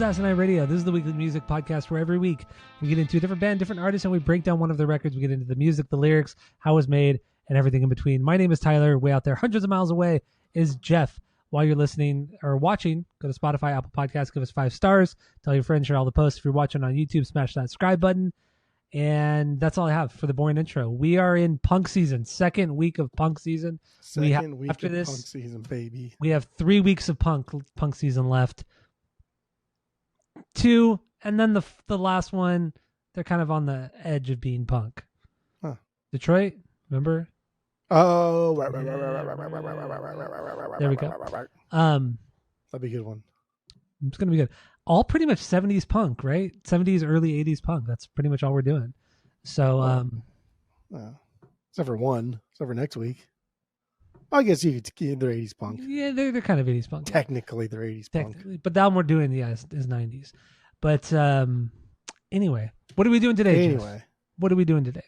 Asinine Radio. This is the weekly music podcast where every week we get into a different band, different artist, and we break down one of their records. We get into the music, the lyrics, how it was made, and everything in between. My name is Tyler. Way out there, hundreds of miles away, is Jeff. While you're listening or watching, go to Spotify, Apple Podcasts, give us 5 stars. Tell your friends, share all the posts. If you're watching on YouTube, smash that subscribe button. And that's all I have for the boring intro. We are in punk season, second week of punk season. Second week after this, punk season, baby. We have 3 weeks of punk season left. 2, and then the last one, they're kind of on the edge of being punk. Huh. Detroit, remember? Oh, there we go. That'd be a good one. It's gonna be good. All pretty much 70s punk, right? 70s, early 80s punk. That's pretty much all we're doing. So, except for next week. I guess they're 80s punk. Yeah, they're kind of 80s punk. Technically, they're 80s punk. But that one we're doing, is 90s. But anyway, what are we doing today, Jeff? What are we doing today?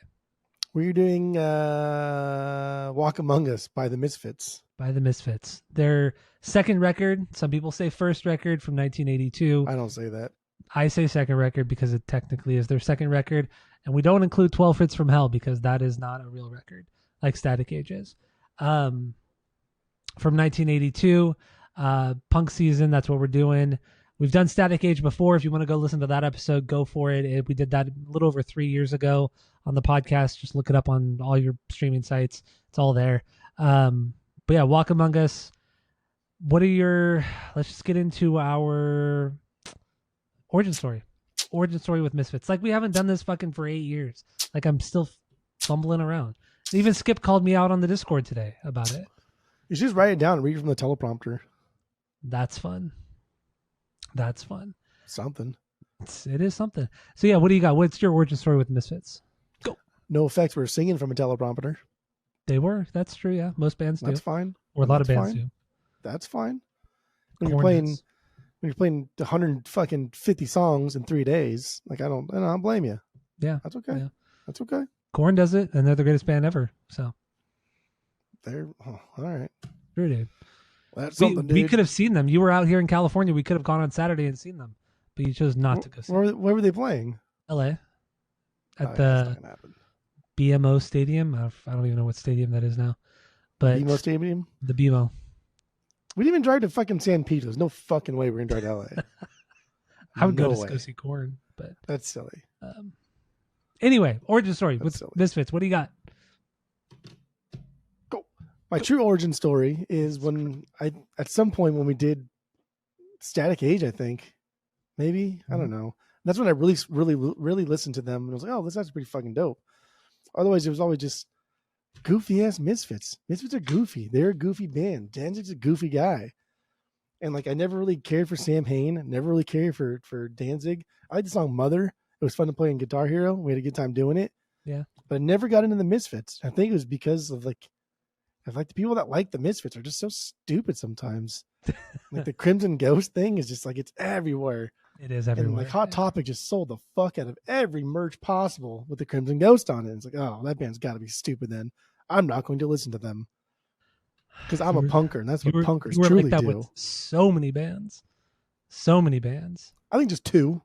We're doing Walk Among Us by the Misfits. By the Misfits. Their second record, some people say first record, from 1982. I don't say that. I say second record because it technically is their second record. And we don't include 12 Hits from Hell because that is not a real record, like Static Age is. From 1982, punk season, that's what we're doing. We've done Static Age before. If you want to go listen to that episode, go for it. We did that a little over 3 years ago on the podcast. Just look it up on all your streaming sites. It's all there. But yeah, Walk Among Us. Let's just get into our origin story. Origin story with Misfits. Like, we haven't done this fucking for 8 years. Like, I'm still fumbling around. Even Skip called me out on the Discord today about it. You should just write it down and read from the teleprompter. That's fun. Something. It is something. So yeah, what do you got? What's your origin story with Misfits? Go. No effects. We're singing from a teleprompter. They were. That's true. Yeah, most bands do. That's fine. Or a lot of bands do. That's fine. When you're playing 150 songs in 3 days, like I don't blame you. Yeah, that's okay. Yeah. That's okay. Korn does it, and they're the greatest band ever. So all right. Sure, dude. That's something, dude. We could have seen them. You were out here in California. We could have gone on Saturday and seen them, but you chose not to go see them. Where were they playing? L.A. At the BMO Stadium. I don't even know what stadium that is now. But BMO Stadium? The BMO. We didn't even drive to fucking San Pedro. There's no fucking way we're going to drive to L.A. I would go see Korn, but... That's silly. Anyway, origin story with Misfits. What do you got? My true origin story is at some point when we did Static Age, I think, maybe, I don't know. That's when I really listened to them and I was like, oh, this is pretty fucking dope. Otherwise, it was always just goofy ass Misfits. Misfits are goofy. They're a goofy band. Danzig's a goofy guy, and like I never really cared for Sam Hain. Never really cared for Danzig. I like the song Mother. It was fun to play in Guitar Hero. We had a good time doing it. Yeah, but I never got into the Misfits. I think it was because of like the people that like the Misfits are just so stupid sometimes. Like the Crimson Ghost thing is just like, it's everywhere. It is everywhere. And like Hot Topic just sold the fuck out of every merch possible with the Crimson Ghost on it. It's like, oh, that band's got to be stupid then. I'm not going to listen to them. Because I'm a punker, and that's what punkers truly like that do. With so many bands. So many bands. I think just 2.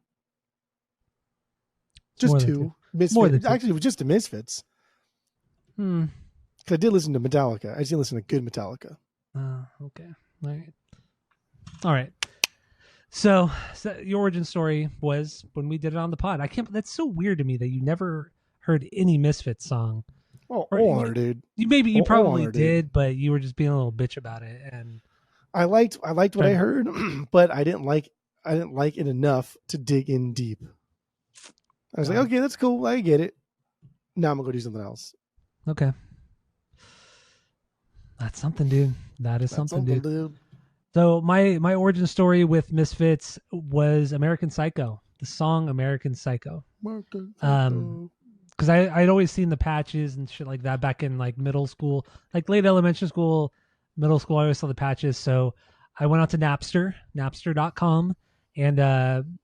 Just 2. Misfits. Actually, it was just the Misfits. Because I did listen to Metallica. I just didn't listen to good Metallica. Okay. All right. So your origin story was when we did it on the pod. That's so weird to me that you never heard any Misfits song. Oh, honor, dude. You probably did, but you were just being a little bitch about it. And I liked what I heard, but I didn't like it enough to dig in deep. I was like, okay, that's cool. I get it. Now I'm gonna go do something else. Okay. That's something, dude. That's something, dude. So my origin story with Misfits was American Psycho, the song American Psycho. Because I'd always seen the patches and shit like that back in like middle school, like late elementary school, middle school. I always saw the patches. So I went out to Napster.com, and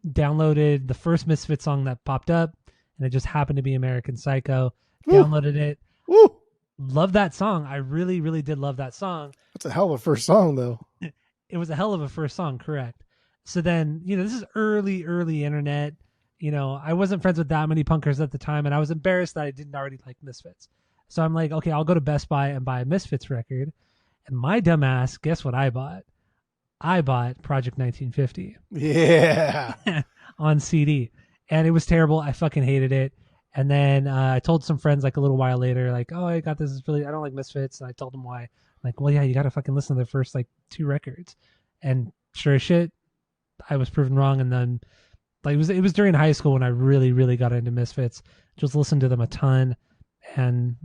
downloaded the first Misfits song that popped up, and it just happened to be American Psycho. Downloaded it. Woo! Love that song. I really, really did love that song. That's a hell of a first song, though. It was a hell of a first song, correct. So then, this is early internet. I wasn't friends with that many punkers at the time, and I was embarrassed that I didn't already like Misfits. So I'm like, okay, I'll go to Best Buy and buy a Misfits record. And my dumbass, guess what I bought? I bought Project 1950. Yeah. On CD. And it was terrible. I fucking hated it. And then I told some friends like a little while later, like, oh, I got this. It's really, I don't like Misfits. And I told them why. I'm like, well, yeah, you got to fucking listen to their first like 2 records. And sure as shit, I was proven wrong. And then like it was during high school when I really, really got into Misfits. Just listened to them a ton. And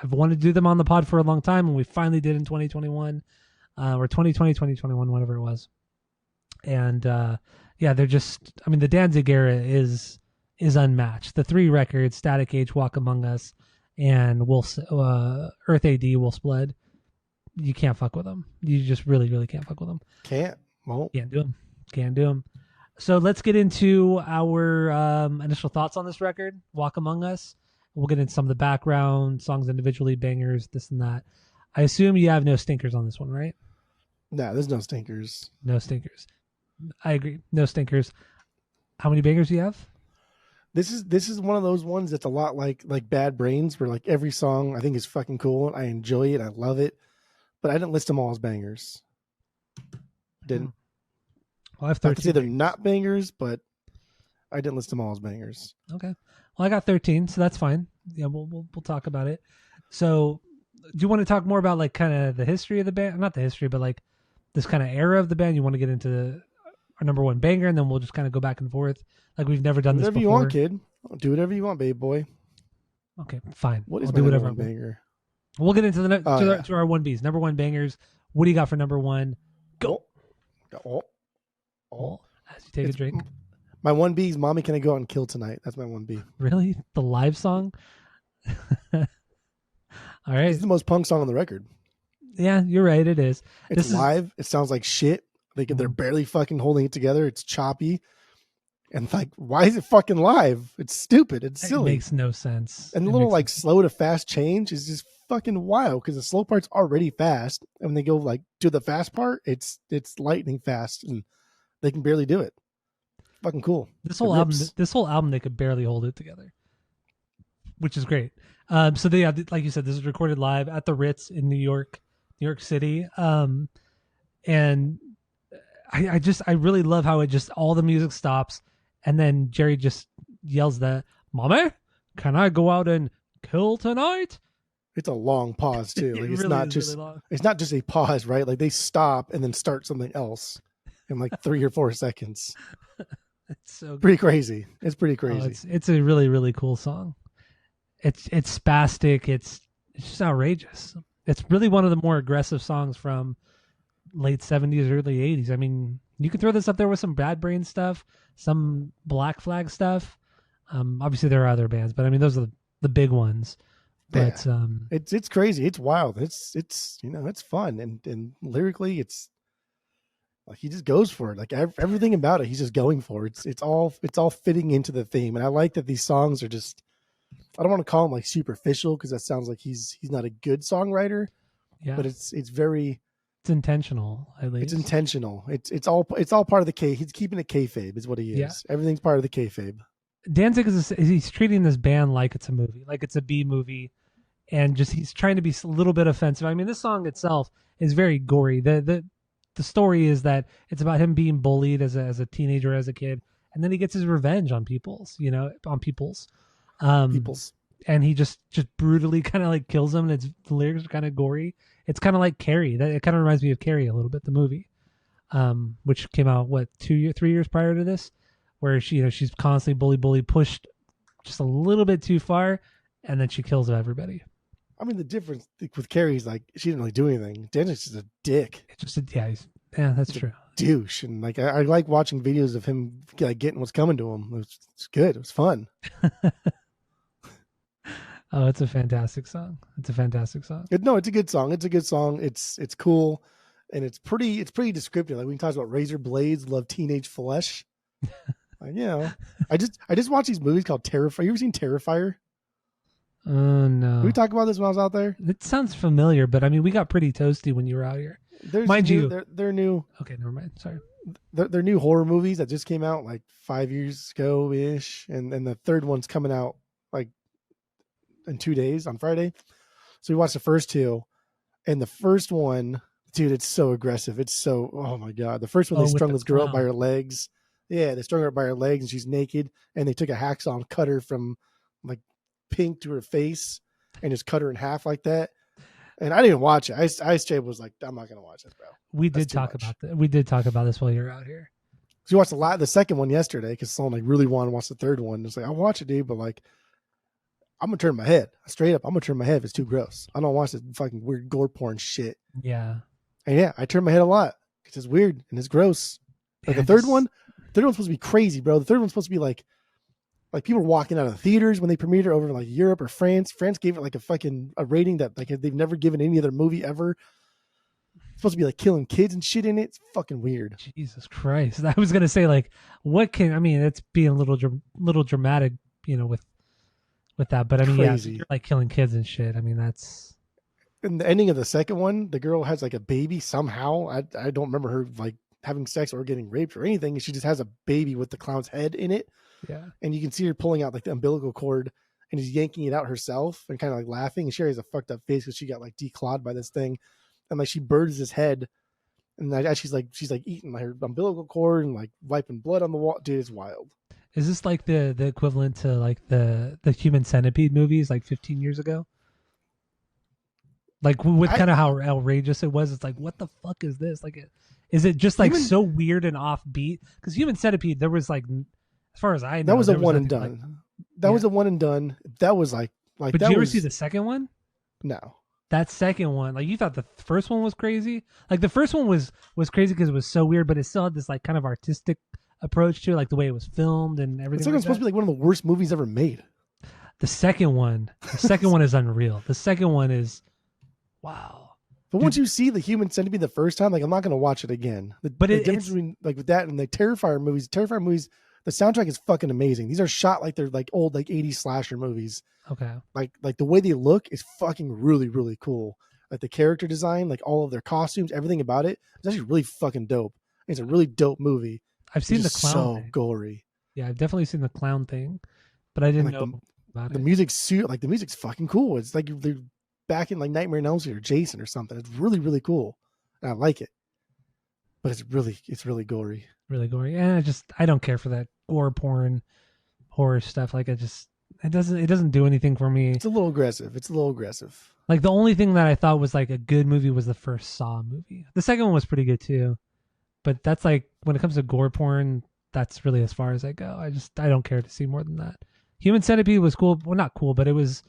I've wanted to do them on the pod for a long time. And we finally did in 2021 or 2020, 2021, whatever it was. And yeah, they're just, I mean, the Danzig era is unmatched. The 3 records, Static Age, Walk Among Us, and Earth AD, Wolf's Blood, you can't fuck with them. You just really, really can't fuck with them. Won't. Can't do them. So let's get into our initial thoughts on this record, Walk Among Us. We'll get into some of the background, songs individually, bangers, this and that. I assume you have no stinkers on this one, right? No, there's no stinkers. No stinkers. I agree. No stinkers. How many bangers do you have? This is one of those ones that's a lot like Bad Brains, where like every song I think is fucking cool. I enjoy it. I love it. But I didn't list them all as bangers. Didn't. Well, I have 13. Not to say they're not bangers, but I didn't list them all as bangers. Okay. Well, I got 13, so that's fine. Yeah, we'll talk about it. So, do you want to talk more about like kind of the history of the band? Not the history, but like this kind of era of the band. You want to get into our number one banger, and then we'll just kind of go back and forth. Like we've never done this before. Whatever you want, kid. Do whatever you want, babe boy. Okay, fine. I'll do whatever. Banger. We'll get into to our 1Bs. Number 1 bangers. What do you got for number 1? Go. As you take a drink. My 1B is Mommy, Can I Go Out and Kill Tonight? That's my 1B. Really? The live song? All right. It's the most punk song on the record. Yeah, you're right. It is. It's live. It sounds like shit. They're barely fucking holding it together. It's choppy. And like, why is it fucking live? It's stupid. It's silly. It makes no sense. And the little like slow to fast change is just fucking wild because the slow part's already fast. And when they go like to the fast part, it's lightning fast and they can barely do it. Fucking cool. This whole album, they could barely hold it together, which is great. So they, like you said, this is recorded live at the Ritz in New York City. And I really love how it just, all the music stops. And then Jerry just yells that, "Mommy, can I go out and kill tonight?" It's a long pause too. Like it's not just a pause, right? Like they stop and then start something else in like 3 or 4 seconds. It's so pretty crazy. It's pretty crazy. It's a really, really cool song. It's spastic. It's just outrageous. It's really one of the more aggressive songs from late 70s, early 80s. I mean, you could throw this up there with some Bad Brain stuff, some Black Flag stuff. Obviously there are other bands, but I mean those are the big ones. But yeah. It's crazy. It's wild. It's it's fun and lyrically it's like he just goes for it. Like everything about it, he's just going for it. It's all fitting into the theme. And I like that these songs are just, I don't want to call them like superficial because that sounds like he's not a good songwriter. Yeah. But it's intentional, at least. It's intentional. It's all part of the K. He's keeping it kayfabe is what he is. Yeah. Everything's part of the kayfabe. Danzig he's treating this band like it's a movie, like it's a B movie, and just he's trying to be a little bit offensive. I mean, this song itself is very gory. The story is that it's about him being bullied as a teenager, as a kid, and then he gets his revenge on peoples. And he just brutally kind of like kills them. And the lyrics are kind of gory. It's kind of like Carrie. It kind of reminds me of Carrie a little bit, the movie, which came out 3 years prior to this, where she's constantly bullied, pushed just a little bit too far, and then she kills everybody. I mean, the difference with Carrie is like she didn't really do anything. Dennis is a dick. That's true. Douche, and like I like watching videos of him like getting what's coming to him. It's good. It was fun. Oh, it's a fantastic song. It's a fantastic song. No, it's a good song. It's a good song. It's cool, and it's pretty descriptive. Like when he talks about razor blades, love teenage flesh. Like, I just watched these movies called Terrifier. You ever seen Terrifier? Oh no. Did we talk about this when I was out there? It sounds familiar, but I mean, we got pretty toasty when you were out here. Mind you, they're new. Okay, never mind. Sorry. their new horror movies that just came out like 5 years ago ish, and the third one's coming out like in 2 days on Friday. So we watched the first two, and the first one, dude, it's so aggressive. It's so, oh my god. The first one, they strung this girl up by her legs. Yeah, they strung her up by her legs, and she's naked, and they took a hacksaw and cut her from like pink to her face, and just cut her in half like that. And I didn't watch it. I straight was like, I'm not gonna watch this, bro. We did talk about that. We did talk about this while you were out here. So you watched the second one yesterday because someone like really wanted to watch the third one. It's like, I'll watch it, dude, but like, I'm gonna turn my head straight up. I'm gonna turn my head if it's too gross. I don't watch this fucking weird gore porn shit. Yeah, and yeah, I turn my head a lot because it's weird and it's gross. Like the third one's supposed to be crazy, bro. The third one's supposed to be like people were walking out of the theaters when they premiered it over in like Europe or France. France gave it like a rating that like they've never given any other movie ever. It's supposed to be like killing kids and shit in it. It's fucking weird. Jesus Christ! I was gonna say like, it's being a little dramatic, with that. But I mean, crazy. Yeah, you're like killing kids and shit. I mean, that's. In the ending of the second one, the girl has like a baby somehow. I don't remember her like having sex or getting raped or anything. She just has a baby with the clown's head in it. Yeah. And you can see her pulling out like the umbilical cord and he's yanking it out herself and kind of like laughing. And she has a fucked up face because she got like declawed by this thing. And like she burns his head. And as she's like eating her umbilical cord and like wiping blood on the wall. Dude, it's wild. Is this like the equivalent to like the Human Centipede movies like 15 years ago? Like with kind of how outrageous it was. It's like, what the fuck is this? Like, is it just like so weird and offbeat? Because Human Centipede, there was like, as far as I know, that was a one and done. That was a one and done. That was like. But did you ever see the second one? No. That second one, like you thought the first one was crazy. Like the first one was crazy because it was so weird, but it still had this like kind of artistic approach to it, like the way it was filmed and everything. The second one's supposed to be like one of the worst movies ever made. The second one is unreal. The second one is, wow. But once you see the Human Centipede the first time, like I'm not going to watch it again. The difference between like with that and the Terrifier movies, the soundtrack is fucking amazing. These are shot like they're like old like 80s slasher movies. Okay. Like the way they look is fucking really, really cool. Like the character design, like all of their costumes, everything about it, it's actually really fucking dope. It's a really dope movie. I've seen the clown. So thing. Gory. Yeah, I've definitely seen the clown thing, but I didn't know about the music's the music's fucking cool. It's like they're back in like Nightmare on Elm Street or Jason or something. It's really, really cool. And I like it. But it's really gory. Really gory. And I don't care for that gore porn horror stuff. Like it doesn't do anything for me. It's a little aggressive. Like the only thing that I thought was like a good movie was the first Saw movie. The second one was pretty good too. But that's like when it comes to gore porn, that's really as far as I go. I don't care to see more than that. Human Centipede was cool. Well, not cool, but it was.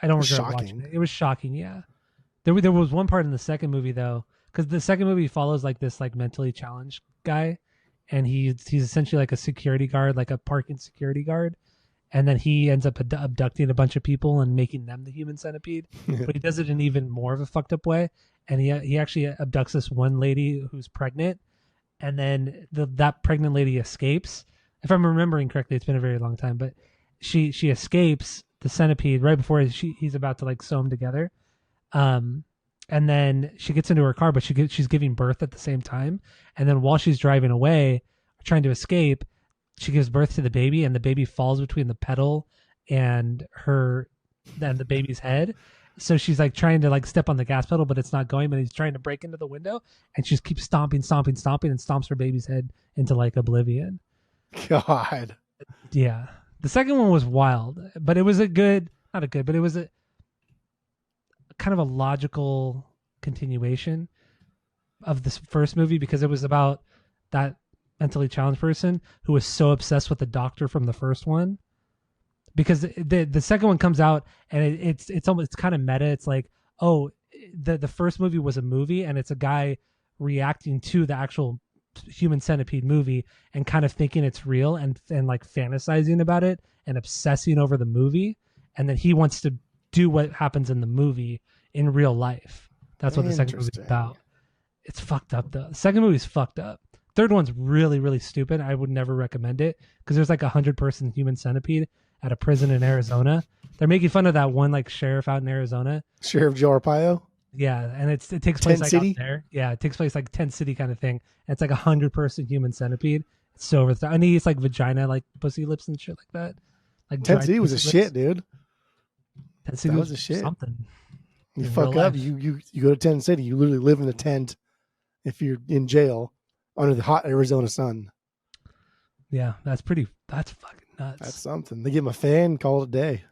I don't regret watching it. It was shocking. Yeah, there was one part in the second movie though, because the second movie follows like this like mentally challenged guy, and he's essentially like a security guard, like a parking security guard, and then he ends up abducting a bunch of people and making them the Human Centipede. But he does it in even more of a fucked up way, and he actually abducts this one lady who's pregnant, and then that pregnant lady escapes. If I'm remembering correctly, it's been a very long time, but she escapes the centipede right before he's about to like sew them together. And then she gets into her car, but she's giving birth at the same time. And then while she's driving away, trying to escape, she gives birth to the baby, and the baby falls between the pedal and the baby's head. So she's like trying to like step on the gas pedal, but it's not going, but he's trying to break into the window, and she just keeps stomping, and stomps her baby's head into like oblivion. God. Yeah. The second one was wild, but it was but it was a kind of a logical continuation of this first movie, because it was about that mentally challenged person who was so obsessed with the doctor from the first one. Because the second one comes out and it's kind of meta. It's like, oh, the first movie was a movie, and it's a guy reacting to the actual Human Centipede movie and kind of thinking it's real and like fantasizing about it and obsessing over the movie, and then he wants to do what happens in the movie in real life. That's what the second movie is about. It's fucked up though. The second movie's fucked up. Third one's really, really stupid. I would never recommend it because there's like 100-person Human Centipede at a prison in Arizona. They're making fun of that one like sheriff out in Arizona. Sheriff Joe Arpaio? Yeah, and it takes place Tent like out City. there. Yeah, it takes place like tent city kind of thing. And it's like 100-person human centipede. It's so over the top. And he eats like vagina, like pussy lips and shit like that, like Tent dried City was a pussy lips. shit, dude. Tent city That was was a shit. something You in real fuck up, life. you go to Tent City. You literally live in a tent if you're in jail under the hot Arizona sun. Yeah, that's pretty. That's fucking That's nuts. something. They give him a fan, call it a day.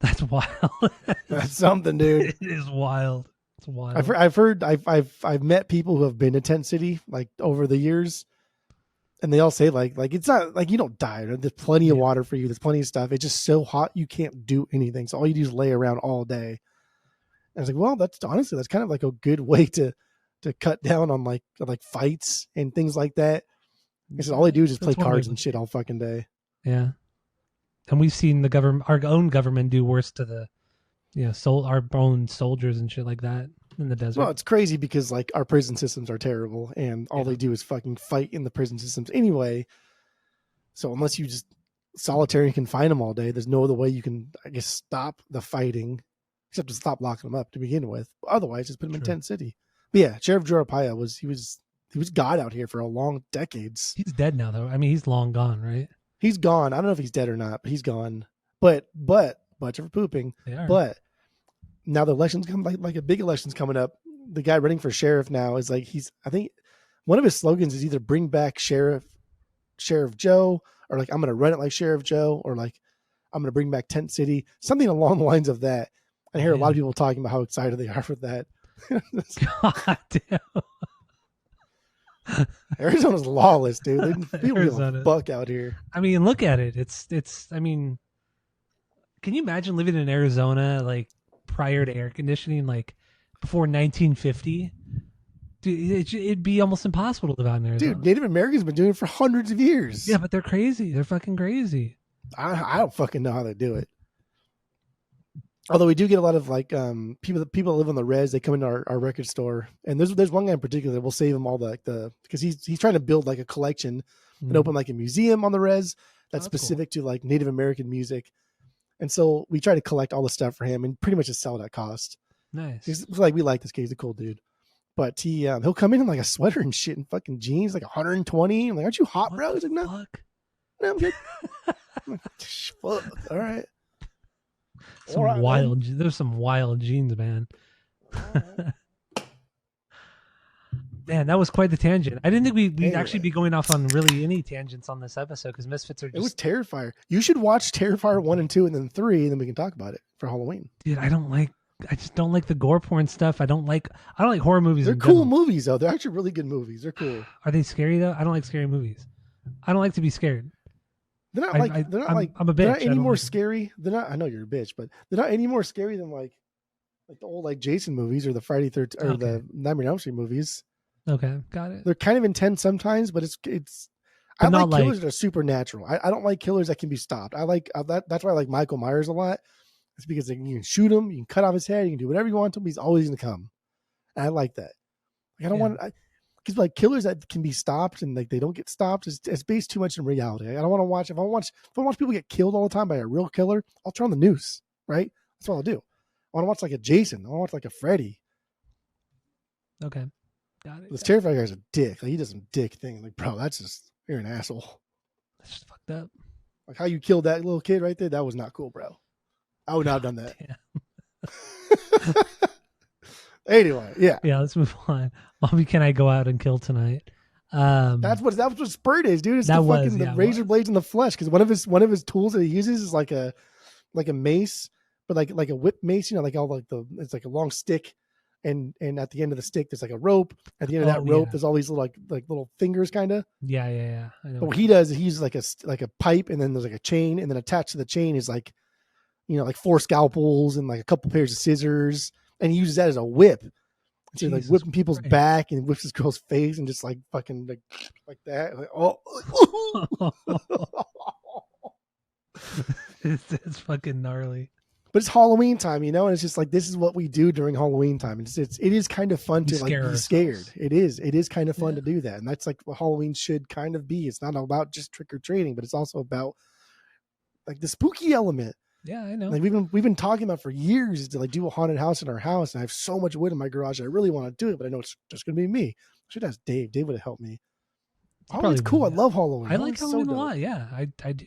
That's wild. That's something, dude. It is wild. It's wild. I've met people who have been to Tent City like over the years, and they all say like it's not like you don't die. There's plenty of water for you. There's plenty of stuff. It's just so hot you can't do anything. So all you do is lay around all day. And I was like, well, that's honestly that's kind of like a good way to cut down on like fights and things like that. I said all they do is just play cards and shit all fucking day. Yeah, and we've seen the government, our own government, do worse to the our own soldiers and shit like that in the desert. Well, it's crazy because like our prison systems are terrible, and all they do is fucking fight in the prison systems anyway. So unless you just solitary confine them all day, there's no other way you can, I guess, stop the fighting except to stop locking them up to begin with. Otherwise, just put them in Tent City. But yeah, Sheriff Joe Arpaio was God out here for a long decades. He's dead now, though. I mean, he's long gone, right? He's gone. I don't know if he's dead or not, but he's gone. But much for pooping. But now the elections come like a big election's coming up. The guy running for sheriff now is like I think one of his slogans is either bring back Sheriff Joe, or like I'm gonna run it like Sheriff Joe, or like I'm gonna bring back Tent City, something along the lines of that. I hear a lot of people talking about how excited they are for that. God damn. Arizona's lawless, dude. People give a fuck out here. I mean, look at it. It's. I mean, can you imagine living in Arizona like prior to air conditioning, like before 1950? Dude, it'd be almost impossible to live out in Arizona. Dude, Native Americans have been doing it for hundreds of years. Yeah, but they're crazy. They're fucking crazy. I don't fucking know how they do it. Although we do get a lot of like people that live on the res, they come into our record store, and there's one guy in particular that will save him all the because he's trying to build like a collection and open like a museum on the res that's specific to like Native American music, and so we try to collect all the stuff for him and pretty much just sell it at cost. Nice. It's like we like this kid. He's a cool dude, but he'll come in like a sweater and shit and fucking jeans, like 120. I'm like, aren't you hot, bro? He's like, no, I'm good. Fuck. All right. There's some wild jeans, man. Man, that was quite the tangent. I didn't think we'd actually be going off on really any tangents on this episode because Misfits are just... It was Terrifier. You should watch Terrifier 1 and 2 and then 3, and then we can talk about it for Halloween. Dude, I just don't like the gore porn stuff. I don't like horror movies. They're cool movies, though. They're actually really good movies. They're cool. Are they scary, though? I don't like scary movies. I don't like to be scared. They're not like I'm a bitch. They're not any more scary. They're not. I know you're a bitch, but they're not any more scary than like the old like Jason movies or the Friday 13th or the Nightmare on Elm Street movies. Okay, got it. They're kind of intense sometimes, but it's. I like killers that are supernatural. I don't like killers that can be stopped. I like that's why I like Michael Myers a lot. It's because you can shoot him, you can cut off his head, you can do whatever you want to him. He's always going to come. And I like that. Like, I don't want. Because like killers that can be stopped and like they don't get stopped, it's based too much in reality. I don't want to watch. If I watch people get killed all the time by a real killer, I'll turn on the news. Right? That's what I'll do. I want to watch like a Jason. I want to watch like a Freddy. Okay, got it. This Terrifier guy's a dick. Like he does some dick thing. Like bro, that's just you're an asshole. That's just fucked up. Like how you killed that little kid right there. That was not cool, bro. I would not have done that. Anyway, yeah. Let's move on. Mommy, can I go out and kill tonight? That's what Spurt is, dude. It's the razor blades in the flesh. Because one of his tools that he uses is like a mace, but like a whip mace. You know, like all like it's like a long stick, and at the end of the stick there's like a rope. At the end of that rope, there's all these little like little fingers, kind of. Yeah. I know but what he does is he uses like a pipe, and then there's like a chain, and then attached to the chain is like, like 4 scalpels and like a couple pairs of scissors. And he uses that as a whip. So like whipping people's back and whips this girl's face and just like fucking like that. Like, oh. it's fucking gnarly. But it's Halloween time, and it's just like this is what we do during Halloween time. It is kind of fun to like be scared. It is kind of fun to do that, and that's like what Halloween should kind of be. It's not about just trick or treating, but it's also about like the spooky element. Yeah, I know. Like we've been talking about for years to like do a haunted house in our house, and I have so much wood in my garage. I really want to do it, but I know it's just gonna be me. I should ask Dave. Dave would have helped me. Halloween's cool. I love Halloween. I like Halloween so a lot. Yeah, I do.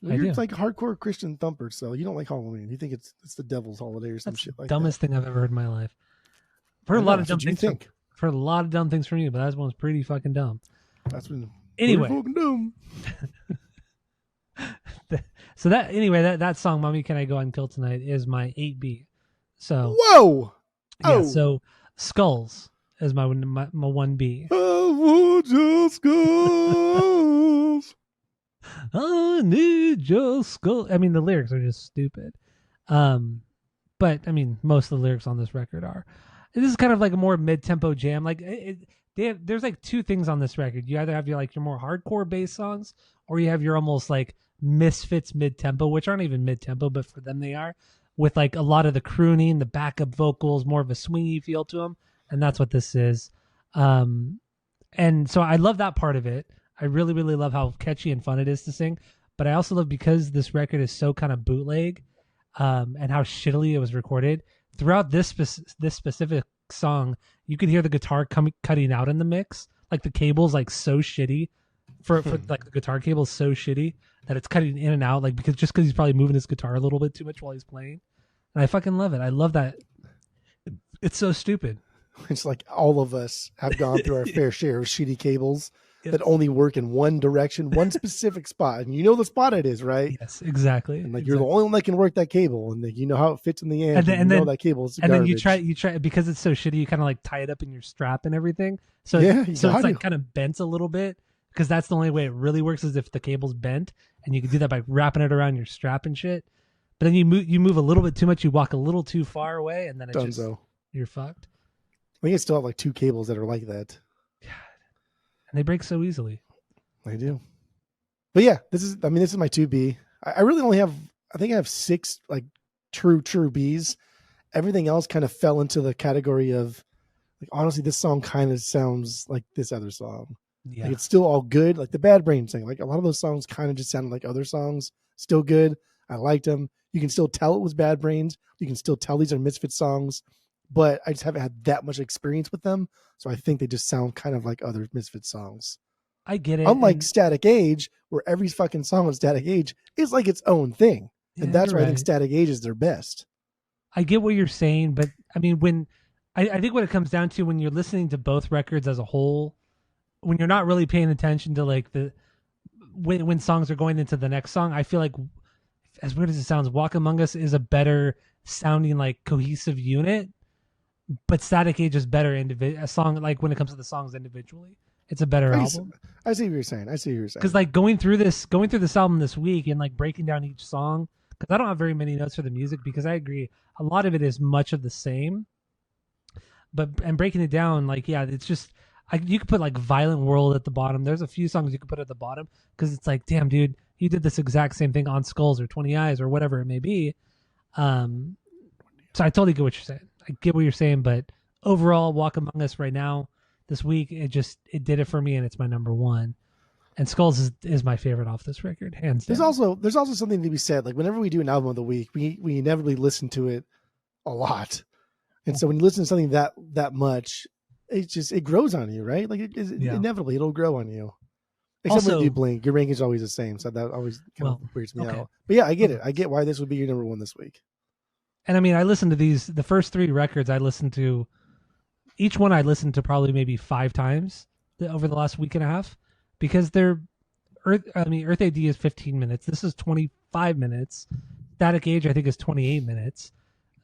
Well, you're like hardcore Christian thumper, so you don't like Halloween. You think it's the devil's holiday or some shit like that. Dumbest thing I've ever heard in my life. I've heard a lot of dumb things. I've heard a lot of dumb things from you, but that one's pretty fucking dumb. That's been anyway. Pretty fucking dumb. So that song "Mommy Can I Go and Kill Tonight" is my 8B. So whoa, yeah. So Skulls is my 1B. I want your skulls. I need your skull. I mean, the lyrics are just stupid. But I mean, most of the lyrics on this record are. This is kind of like a more mid-tempo jam. Like there's like two things on this record. You either have your more hardcore bass songs, or you have your almost like Misfits mid-tempo, which aren't even mid-tempo, but for them they are, with like a lot of the crooning, the backup vocals, more of a swingy feel to them, and that's what this is. And so I love that part of it. I really, really love how catchy and fun it is to sing, but I also love because this record is so kind of bootleg, and how shittily it was recorded. Throughout this specific song, you could hear the guitar cutting out in the mix, like the cable's like so shitty. For like the guitar cable is so shitty that it's cutting in and out, like because he's probably moving his guitar a little bit too much while he's playing. And I fucking love it. I love that. It's so stupid. It's like all of us have gone through our fair share of shitty cables that only work in one direction, one specific spot, and you know the spot it is, right? Yes, exactly. And like you're the only one that can work that cable, and you know how it fits in the end, and you know that cable is garbage. Then you try because it's so shitty. You kind of like tie it up in your strap and everything. So it's like kind of bent a little bit. Because that's the only way it really works is if the cable's bent, and you can do that by wrapping it around your strap and shit. But then you move a little bit too much, you walk a little too far away, and then you're fucked. I think I still have like 2 cables that are like that. God. And they break so easily. They do. But yeah, this is my 2B. I really only have, I think I have 6 like true Bs. Everything else kind of fell into the category of like, honestly, this song kind of sounds like this other song. Yeah. Like it's still all good. Like the Bad Brains thing. Like a lot of those songs kind of just sounded like other songs. Still good. I liked them. You can still tell it was Bad Brains. You can still tell these are Misfits songs, but I just haven't had that much experience with them. So I think they just sound kind of like other Misfits songs. I get it. Unlike Static Age, where every fucking song on Static Age is like its own thing. And that's why I think Static Age is their best. I get what you're saying, but I mean, I think what it comes down to when you're listening to both records as a whole, when you're not really paying attention to like when songs are going into the next song, I feel like, as weird as it sounds, Walk Among Us is a better sounding like cohesive unit, but Static Age is better a song like when it comes to the songs individually. It's a better album. I see what you're saying. Because like going through this album this week and like breaking down each song, because I don't have very many notes for the music, because I agree a lot of it is much of the same, and breaking it down, like, yeah, it's just, you could put like Violent World at the bottom. There's a few songs you could put at the bottom because it's like, damn, dude, he did this exact same thing on Skulls or 20 Eyes or whatever it may be. So I totally get what you're saying. I get what you're saying, but overall, Walk Among Us right now, this week, it did it for me, and it's my number 1. And Skulls is my favorite off this record, hands down. There's also something to be said. Like whenever we do an album of the week, we inevitably listen to it a lot, and so when you listen to something that much, it grows on you, right? Like inevitably it'll grow on you. Except when you Blink, your ranking is always the same, so that always kind of weirds me out. But yeah, I get it. I get why this would be your number 1 this week. And I mean, I listened to the first 3 records. Each one I listened to probably maybe 5 times over the last week and a half, because Earth AD is 15 minutes. This is 25 minutes. Static Age, I think, is 28 minutes.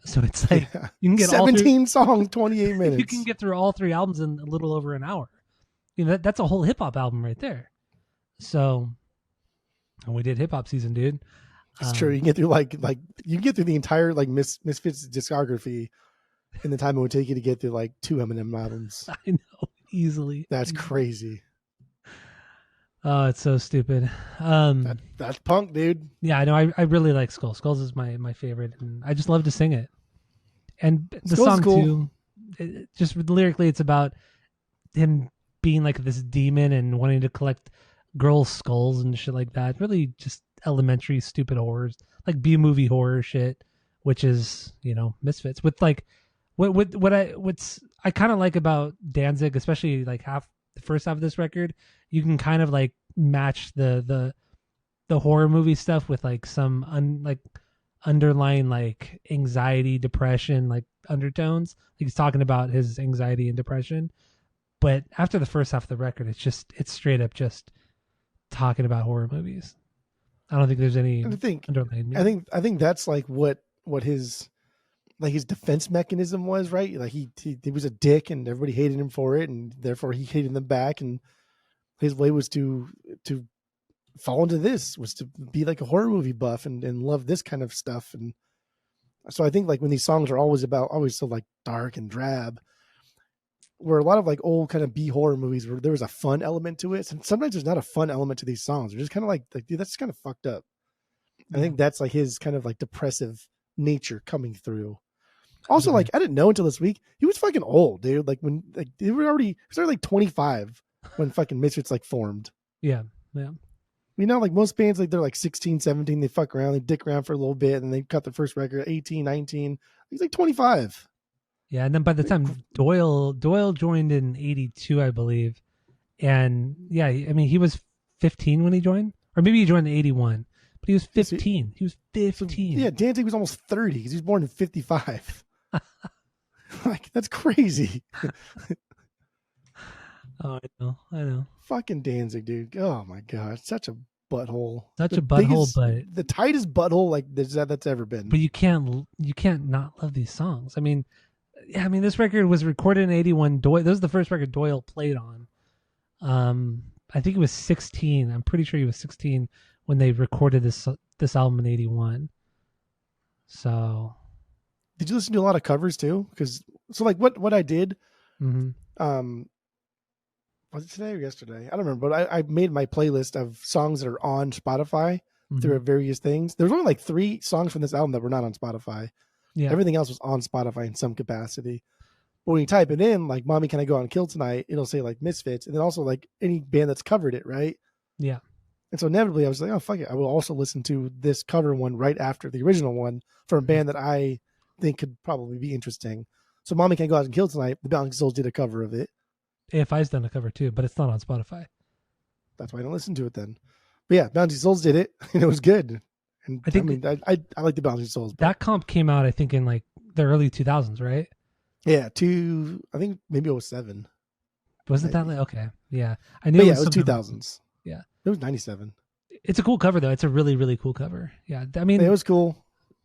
So it's like you can get 17 songs, 28 minutes. You can get through all 3 albums in a little over an hour. You know, that's a whole hip hop album right there. So, and we did hip hop season, dude. It's true. You can get through like you can get through the entire like Misfits discography in the time it would take you to get through like 2 Eminem albums. I know, easily. That's crazy. Oh, it's so stupid. That's punk, dude. Yeah, I know. I really like Skulls. Skulls is my favorite, and I just love to sing it. And the Skulls song cool. too, just lyrically, it's about him being like this demon and wanting to collect girls' skulls and shit like that. Really, just elementary, stupid horrors. like B movie horror shit, which is, you know, Misfits. With like what's I kind of like about Danzig, especially like the first half of this record, you can kind of like match the horror movie stuff with like some like underlying like anxiety, depression, like undertones. Like he's talking about his anxiety and depression. But after the first half of the record, it's straight up just talking about horror movies. I don't think there's any underlying meaning. I think that's like what his like his defense mechanism was, right? Like he was a dick and everybody hated him for it, and therefore he hated them back, and his way was to fall into this, was to be like a horror movie buff and love this kind of stuff. And so I think like when these songs are always so like dark and drab, where a lot of like old kind of B horror movies where there was a fun element to it, and sometimes there's not a fun element to these songs. They're just kind of like dude, that's kind of fucked up. Yeah. I think that's like his kind of like depressive nature coming through. Also, like I didn't know until this week, he was fucking old, dude. Like when like they were already started like 25 when fucking Misfits like formed. Yeah. You know, like most bands, like they're like 16, 17, they fuck around, they dick around for a little bit, and they cut their first record at 18, 19. He's like 25. Yeah, and then by the time Doyle joined in 82, I believe. And yeah, I mean, he was 15 when he joined, or maybe he joined in 81, but he was 15. He was 15. Yeah, Danzig was almost 30 because he was born in 55. Like, that's crazy. Oh, I know. Fucking Danzig, dude. Oh my god, such a butthole. Such a butthole, but the tightest butthole like that's ever been. But you can't not love these songs. I mean, this record was recorded in 81. This was the first record Doyle played on. I think he was 16. I'm pretty sure he was 16 when they recorded this album in 81. So, did you listen to a lot of covers too? Because so like what I did, was it today or yesterday? I don't remember, but I made my playlist of songs that are on Spotify through various things. There's only like 3 songs from this album that were not on Spotify. Yeah. Everything else was on Spotify in some capacity. But when you type it in, like Mommy Can I Go Out and Kill Tonight, it'll say like Misfits, and then also like any band that's covered it, right? Yeah. And so inevitably I was like, oh, fuck it. I will also listen to this cover one right after the original one from a band that I think could probably be interesting. So Mommy Can I Go Out and Kill Tonight, the Bouncing Souls did a cover of it. AFI's done a cover too, but it's not on Spotify. That's why I don't listen to it then. But yeah, Bouncing Souls did it, and it was good. And I like the Bouncing Souls. That comp came out, I think, in like the early 2000s, right? Yeah, I think maybe 07. Wasn't that like, okay? Yeah, I knew. It was 2000s. Yeah, it was 97. It's a cool cover though. It's a really, really cool cover. Yeah, I mean, it was cool.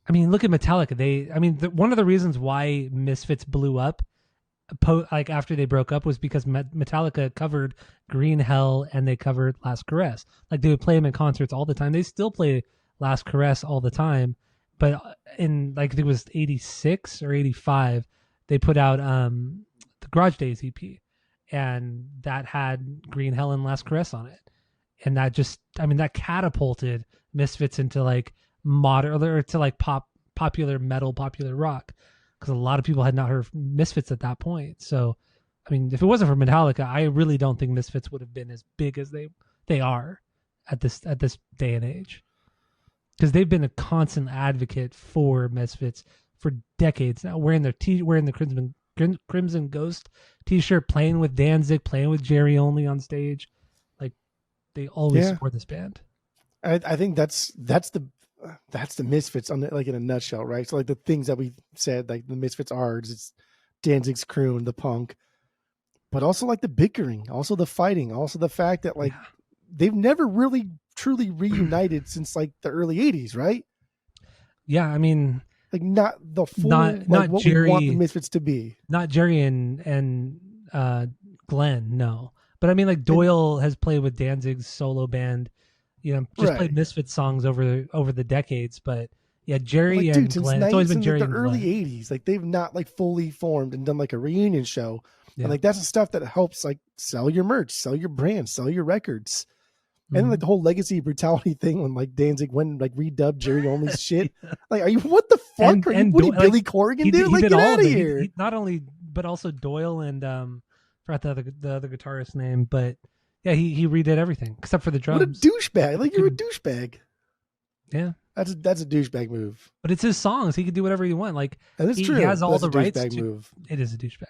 I mean, look at Metallica. One of the reasons why Misfits blew up, like after they broke up, was because Metallica covered Green Hell and they covered Last Caress. Like they would play them in concerts all the time. They still play Last Caress all the time, but in like I think it was 86 or 85, they put out the Garage Days EP, and that had Green Hell and Last Caress on it, and that just that catapulted Misfits into like modern or to like popular metal, popular rock, because a lot of people had not heard Misfits at that point. So, I mean, if it wasn't for Metallica, I really don't think Misfits would have been as big as they are at this day and age, because they've been a constant advocate for Misfits for decades now, wearing the Crimson Ghost t-shirt, playing with Danzig, playing with Jerry Only on stage. Like they always support this band. I think that's the Misfits on like in a nutshell, right? So like the things that we said, like the Misfits are, it's Danzig's crew and the punk, but also like the bickering, also the fighting, also the fact that like they've never really truly reunited since like the early 80s, right? Yeah, I mean, like not the full, not what Jerry, we want the Misfits to be. Not Jerry and Glenn, no. But I mean, like Doyle has played with Danzig's solo band, played Misfits songs over the decades. But yeah, Jerry and Glenn, it's always been Jerry and Glenn. The early 80s, like they've not like fully formed and done like a reunion show. Yeah. And like that's the stuff that helps like sell your merch, sell your brand, sell your records. And then like the whole legacy brutality thing when like Danzig went and like redubbed Jerry Only's shit. Like, are you what the fuck? Are you Billy Corgan, dude? Like, get out of here. Not only, but also Doyle and forgot the other guitarist's name, but yeah, he redid everything except for the drums. What a douchebag! Like you're a douchebag. Yeah. That's a douchebag move. But it's his songs. He can do whatever he wants. Like, He has all the rights to move. It is a douchebag.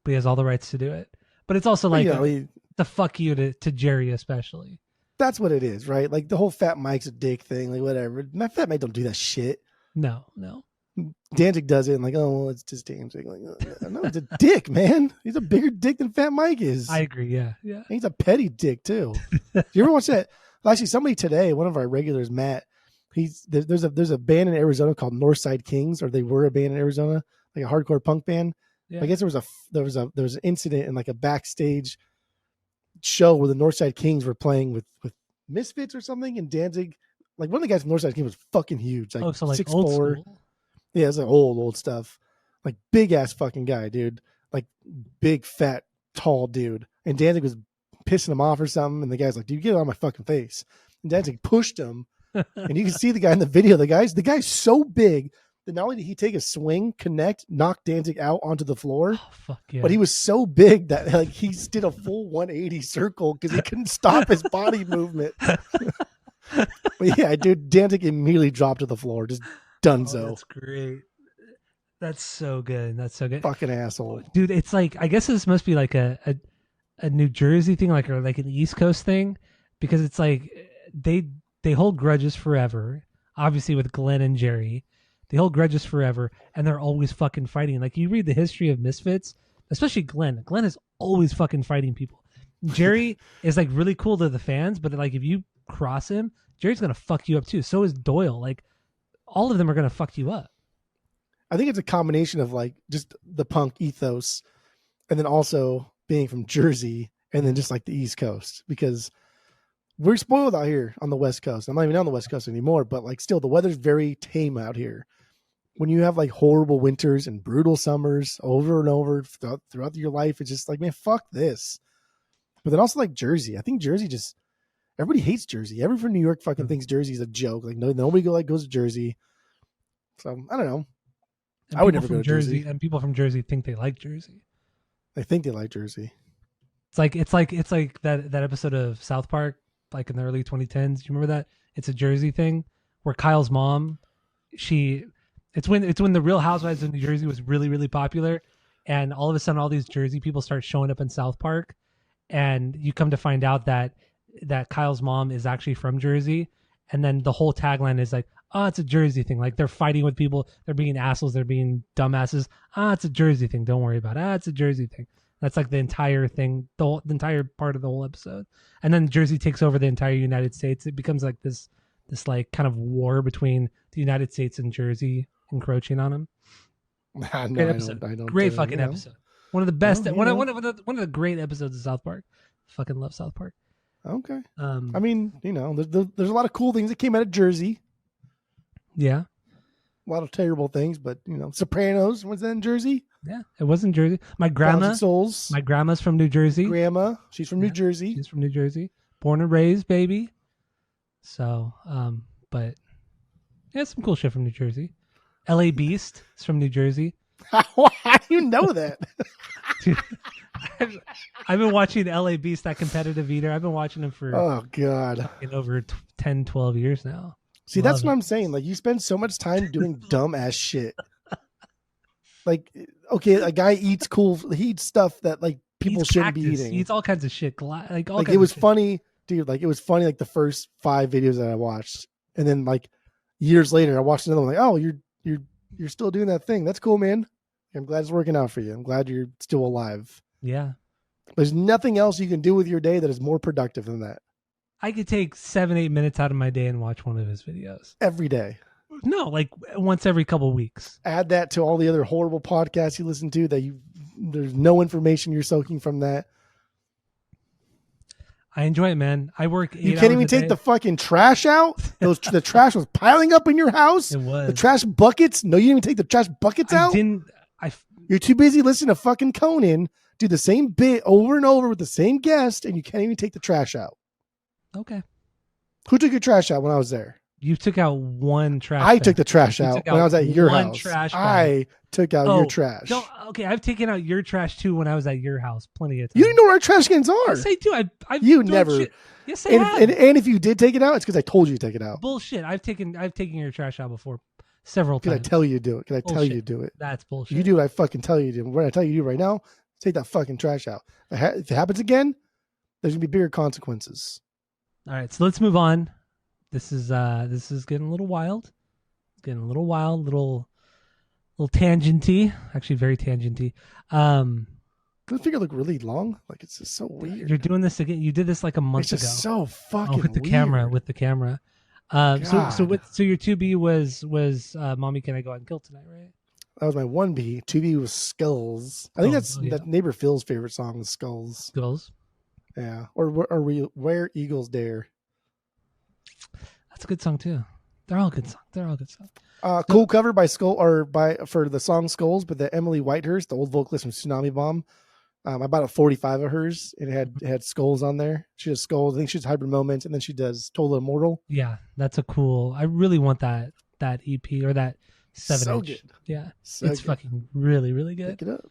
But he has all the rights to do it. But it's also like the fuck you to Jerry especially. That's what it is, right? Like the whole Fat Mike's a dick thing, like whatever. Fat Mike don't do that shit. No. Danzig does it and like, oh well, it's just Danzig. Like, no, it's a dick, man. He's a bigger dick than Fat Mike is. I agree, yeah. And he's a petty dick too. Do you ever watch that? Well, actually, somebody today, one of our regulars, Matt, there's a band in Arizona called Northside Kings, or they were a band in Arizona, like a hardcore punk band. Yeah. I guess there was an incident in like a backstage show where the Northside Kings were playing with Misfits or something, and Danzig, like one of the guys from Northside Kings was fucking huge, like 6'4". Yeah, it's like old stuff, like big ass fucking guy, dude, like big fat tall dude, and Danzig was pissing him off or something, and the guy's like, dude, get out of my fucking face, and Danzig pushed him. And you can see the guy in the video. The guy's so big that not only did he take a swing, knock Danzig out onto the floor, but he was so big that like he did a full 180 circle because he couldn't stop his body movement. But yeah, dude, Danzig immediately dropped to the floor, just dunzo. That's great. That's so good. Fucking asshole, dude. It's like, I guess this must be like a New Jersey thing, like, or like an East Coast thing, because it's like they hold grudges forever. Obviously, with Glenn and Jerry, they hold grudges forever, and they're always fucking fighting. Like, you read the history of Misfits, especially Glenn. Glenn is always fucking fighting people. Jerry is like really cool to the fans, but like if you cross him, Jerry's gonna fuck you up too. So is Doyle. Like, all of them are gonna fuck you up. I think it's a combination of like just the punk ethos, and then also being from Jersey, and then just like the East Coast, because we're spoiled out here on the West Coast. I'm not even on the West Coast anymore, but like still the weather's very tame out here. When you have like horrible winters and brutal summers over and over throughout your life, it's just like, man, fuck this. But then also like Jersey. I think Jersey just, everybody hates Jersey. Everyone from New York fucking thinks Jersey is a joke. Like nobody goes to Jersey. So I don't know. I would never go to Jersey. And people from Jersey think they like Jersey. They think they like Jersey. It's like that episode of South Park, like in the early 2010s. Do you remember that? It's a Jersey thing where Kyle's mom, it's when the Real Housewives of New Jersey was really, really popular, and all of a sudden all these Jersey people start showing up in South Park, and you come to find out that Kyle's mom is actually from Jersey, and then the whole tagline is like, oh, it's a Jersey thing. Like, they're fighting with people, they're being assholes, they're being dumbasses. It's a Jersey thing. Don't worry about it. It's a Jersey thing. That's like the entire thing, the entire part of the whole episode. And then Jersey takes over the entire United States. It becomes like this like kind of war between the United States and Jersey encroaching on them. Great episode. I don't great fucking episode. One of the best. One of the great episodes of South Park. Fucking love South Park. Okay. I mean, there's a lot of cool things that came out of Jersey. Yeah. A lot of terrible things, but Sopranos was that in Jersey? Yeah, it was in Jersey. My grandma's from New Jersey. She's from New Jersey. She's from New Jersey. Born and raised, baby. So, but yeah, some cool shit from New Jersey. L.A. Beast is from New Jersey. How do you know that? Dude, I've been watching L.A. Beast, that competitive eater. I've been watching him for over 10, 12 years now. See, that's what I'm saying. Like, you spend so much time doing dumb ass shit. Like, okay, a guy eats stuff that like people shouldn't be eating. He eats all kinds of shit. It was funny, dude. Like, it was funny. Like the first 5 videos that I watched, and then like years later, I watched another one. Like, oh, you're still doing that thing. That's cool, man. I'm glad it's working out for you. I'm glad you're still alive. Yeah. There's nothing else you can do with your day that is more productive than that. I could take 7-8 minutes out of my day and watch one of his videos every day. No, like once every couple of weeks. Add that to all the other horrible podcasts you listen to there's no information you're soaking from that. I enjoy it, man. I work 8 hours. You can't even take the fucking trash out. The trash was piling up in your house. It was. The trash buckets. No, you didn't even take the trash buckets out. You're too busy listening to fucking Conan do the same bit over and over with the same guest, and you can't even take the trash out. Okay. Who took your trash out when I was there? You took out one trash I bag. took the trash out when I was at your house. Trash bag. I took out your trash. No, okay, I've taken out your trash too when I was at your house plenty of times. You didn't know where our trash cans are. Yes, I do. You never. Shit. Yes, I have. And if you did take it out, it's because I told you to take it out. Bullshit. I've taken your trash out before several times. Can I tell you to do it? Can I tell you to do it? That's bullshit. You do what I fucking tell you to do. What I tell you to do right now, take that fucking trash out. If it happens again, there's gonna be bigger consequences. All right, so let's move on. This is getting a little wild. It's getting a little wild, little tangenty. Actually, very tangenty. Does the figure look really long? Like it's just so weird. You're doing this again. You did this like a month ago. It's just so fucking with the weird. With the camera. So your 2B was Mommy Can I Go Out and Kill Tonight, right? That was my 1B. 2B was Skulls. I think that neighbor Phil's favorite song is Skulls. Skulls. Yeah. Or Where Eagles Dare. That's a good song too. They're all good songs. Cool cover by for the song Skulls, but the Emily Whitehurst, the old vocalist from Tsunami Bomb. I bought a 45 of hers, and it had skulls on there. She does skulls. I think she does Hybrid Moment, and then she does Total Immortal. Yeah, that's a cool. I really want that EP or that 7-inch. So good. Yeah, so it's good. Fucking really, really good. Pick it up.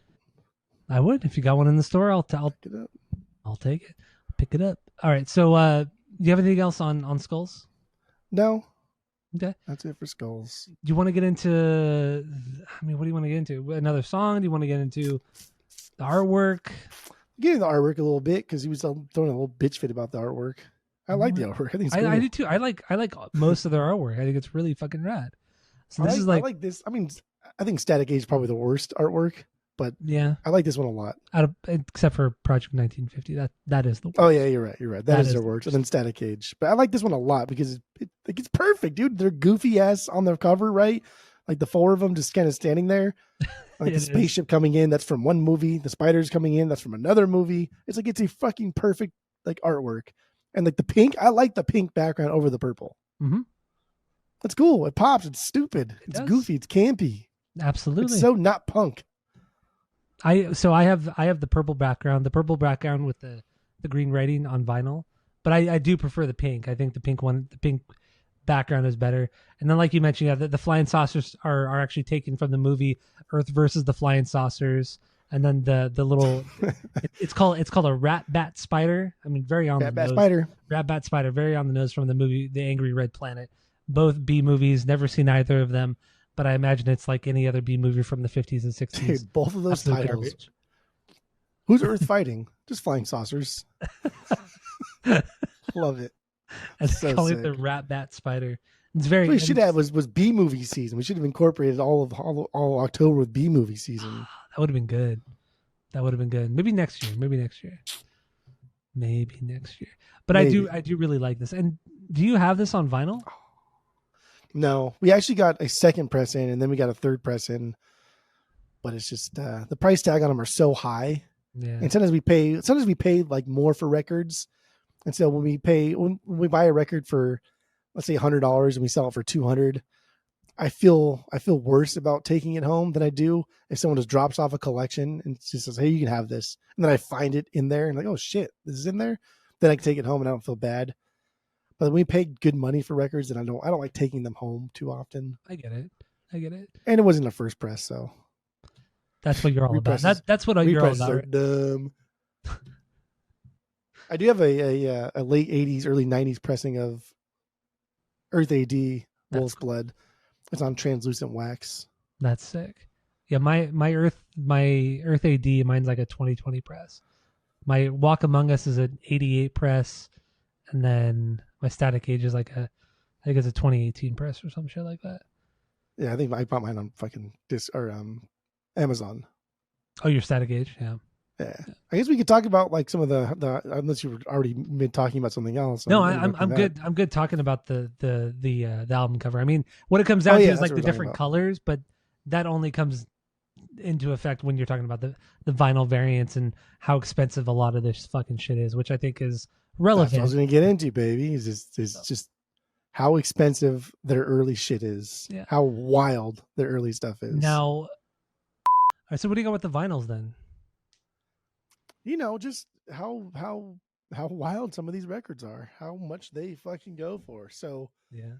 I would if you got one in the store. I'll pick it up. I'll take it. Pick it up. All right. So, do you have anything else on Skulls? No. Okay. That's it for Skulls. Do you want to get into? I mean, what do you want to get into? Another song? Do you want to get into the artwork? Getting the artwork a little bit because he was throwing a little bitch fit about the artwork. I like the artwork. I think it's cool. I do too. I like most of their artwork. I think it's really fucking rad. So this is like, I like this. I mean, I think Static Age is probably the worst artwork, but yeah, I like this one a lot. Except for Project 1950, that is the worst. Oh yeah, you're right. That is their worst. And then Static Age, but I like this one a lot because it's perfect, dude. They're goofy ass on the cover, right? Like the four of them just kind of standing there, like the spaceship coming in. That's from one movie. The spiders coming in. That's from another movie. It's like it's a fucking perfect like artwork, and like the pink. I like the pink background over the purple. Mm-hmm. It's cool. It pops. It's stupid. It's goofy. It's campy. Absolutely. It's so not punk. I have the purple background. The purple background with the green writing on vinyl, but I do prefer the pink. I think the pink background is better. And then, like you mentioned, yeah, the flying saucers are actually taken from the movie Earth versus the Flying Saucers. And then the little it's called a rat bat spider. I mean, very on the nose. Rat bat spider, very on the nose from the movie The Angry Red Planet. Both B movies. Never seen either of them, but I imagine it's like any other B movie from the 50s and 60s. Dude, both of those titles. Garbage. Who's Earth fighting? Just flying saucers. Love it. And so call it the rat bat spider. It's very. What we should have was B movie season. We should have incorporated all October with B movie season. That would have been good. Maybe next year. But maybe. I do really like this. And do you have this on vinyl? No, we actually got a second press in, and then we got a third press in. But it's just the price tag on them are so high. Yeah. And sometimes we pay like more for records. And so when we buy a record for, let's say $100 and we sell it for $200, I feel worse about taking it home than I do if someone just drops off a collection and just says, "Hey, you can have this," and then I find it in there and like, "Oh shit, this is in there." Then I can take it home and I don't feel bad. But when we pay good money for records, and I don't like taking them home too often. I get it. And it wasn't a first press, so that's what you're all about. That's what you're all about. Right? Dumb. I do have a late 80s, early 90s pressing of Earth AD, Wolf's Blood. It's on translucent wax. That's sick. Yeah, my Earth AD, mine's like a 2020 press. My Walk Among Us is an 88 press, and then my Static Age is I think it's a 2018 press or some shit like that. Yeah, I think I bought mine on fucking Amazon. Oh, your Static Age, yeah. Yeah. I guess we could talk about like some of the unless you were already been talking about something else. No, I'm good. I'm good talking about the album cover. I mean, what it comes down to is like the different colors, but that only comes into effect when you're talking about the vinyl variants and how expensive a lot of this fucking shit is, which I think is relevant. That's what I was going to get into, baby. Is just how expensive their early shit is. Yeah. How wild their early stuff is. Now, all right, so what do you got with the vinyls then? You know, just how wild some of these records are, how much they fucking go for. So yeah,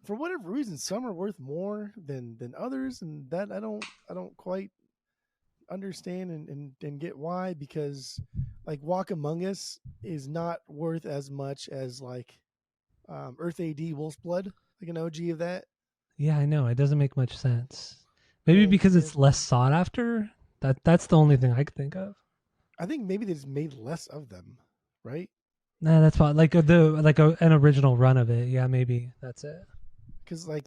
for whatever reason, some are worth more than others, and that I don't quite understand and get why, because like Walk Among Us is not worth as much as like Earth AD Wolf's Blood, like an OG of that. Yeah, I know. It doesn't make much sense. Maybe And because it's less sought after. That's the only thing I could think of. I think maybe they just made less of them, right? Nah, that's fine. Like an original run of it. Yeah, maybe that's it. Because like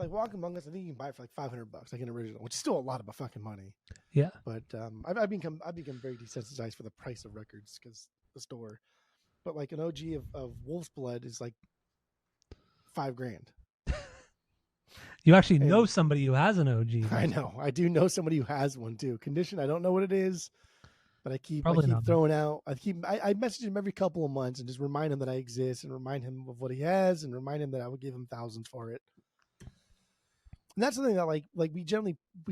Walk Among Us, I think you can buy it for like $500, like an original, which is still a lot of fucking money. Yeah. But I've become very desensitized for the price of records because the store. But like an OG of Wolf's Blood is like $5,000. You actually know somebody who has an OG. I know. I do know somebody who has one too. Condition, I don't know what it is, but I keep Probably throwing out. I message him every couple of months and just remind him that I exist and remind him of what he has and remind him that I would give him thousands for it. And that's something that like we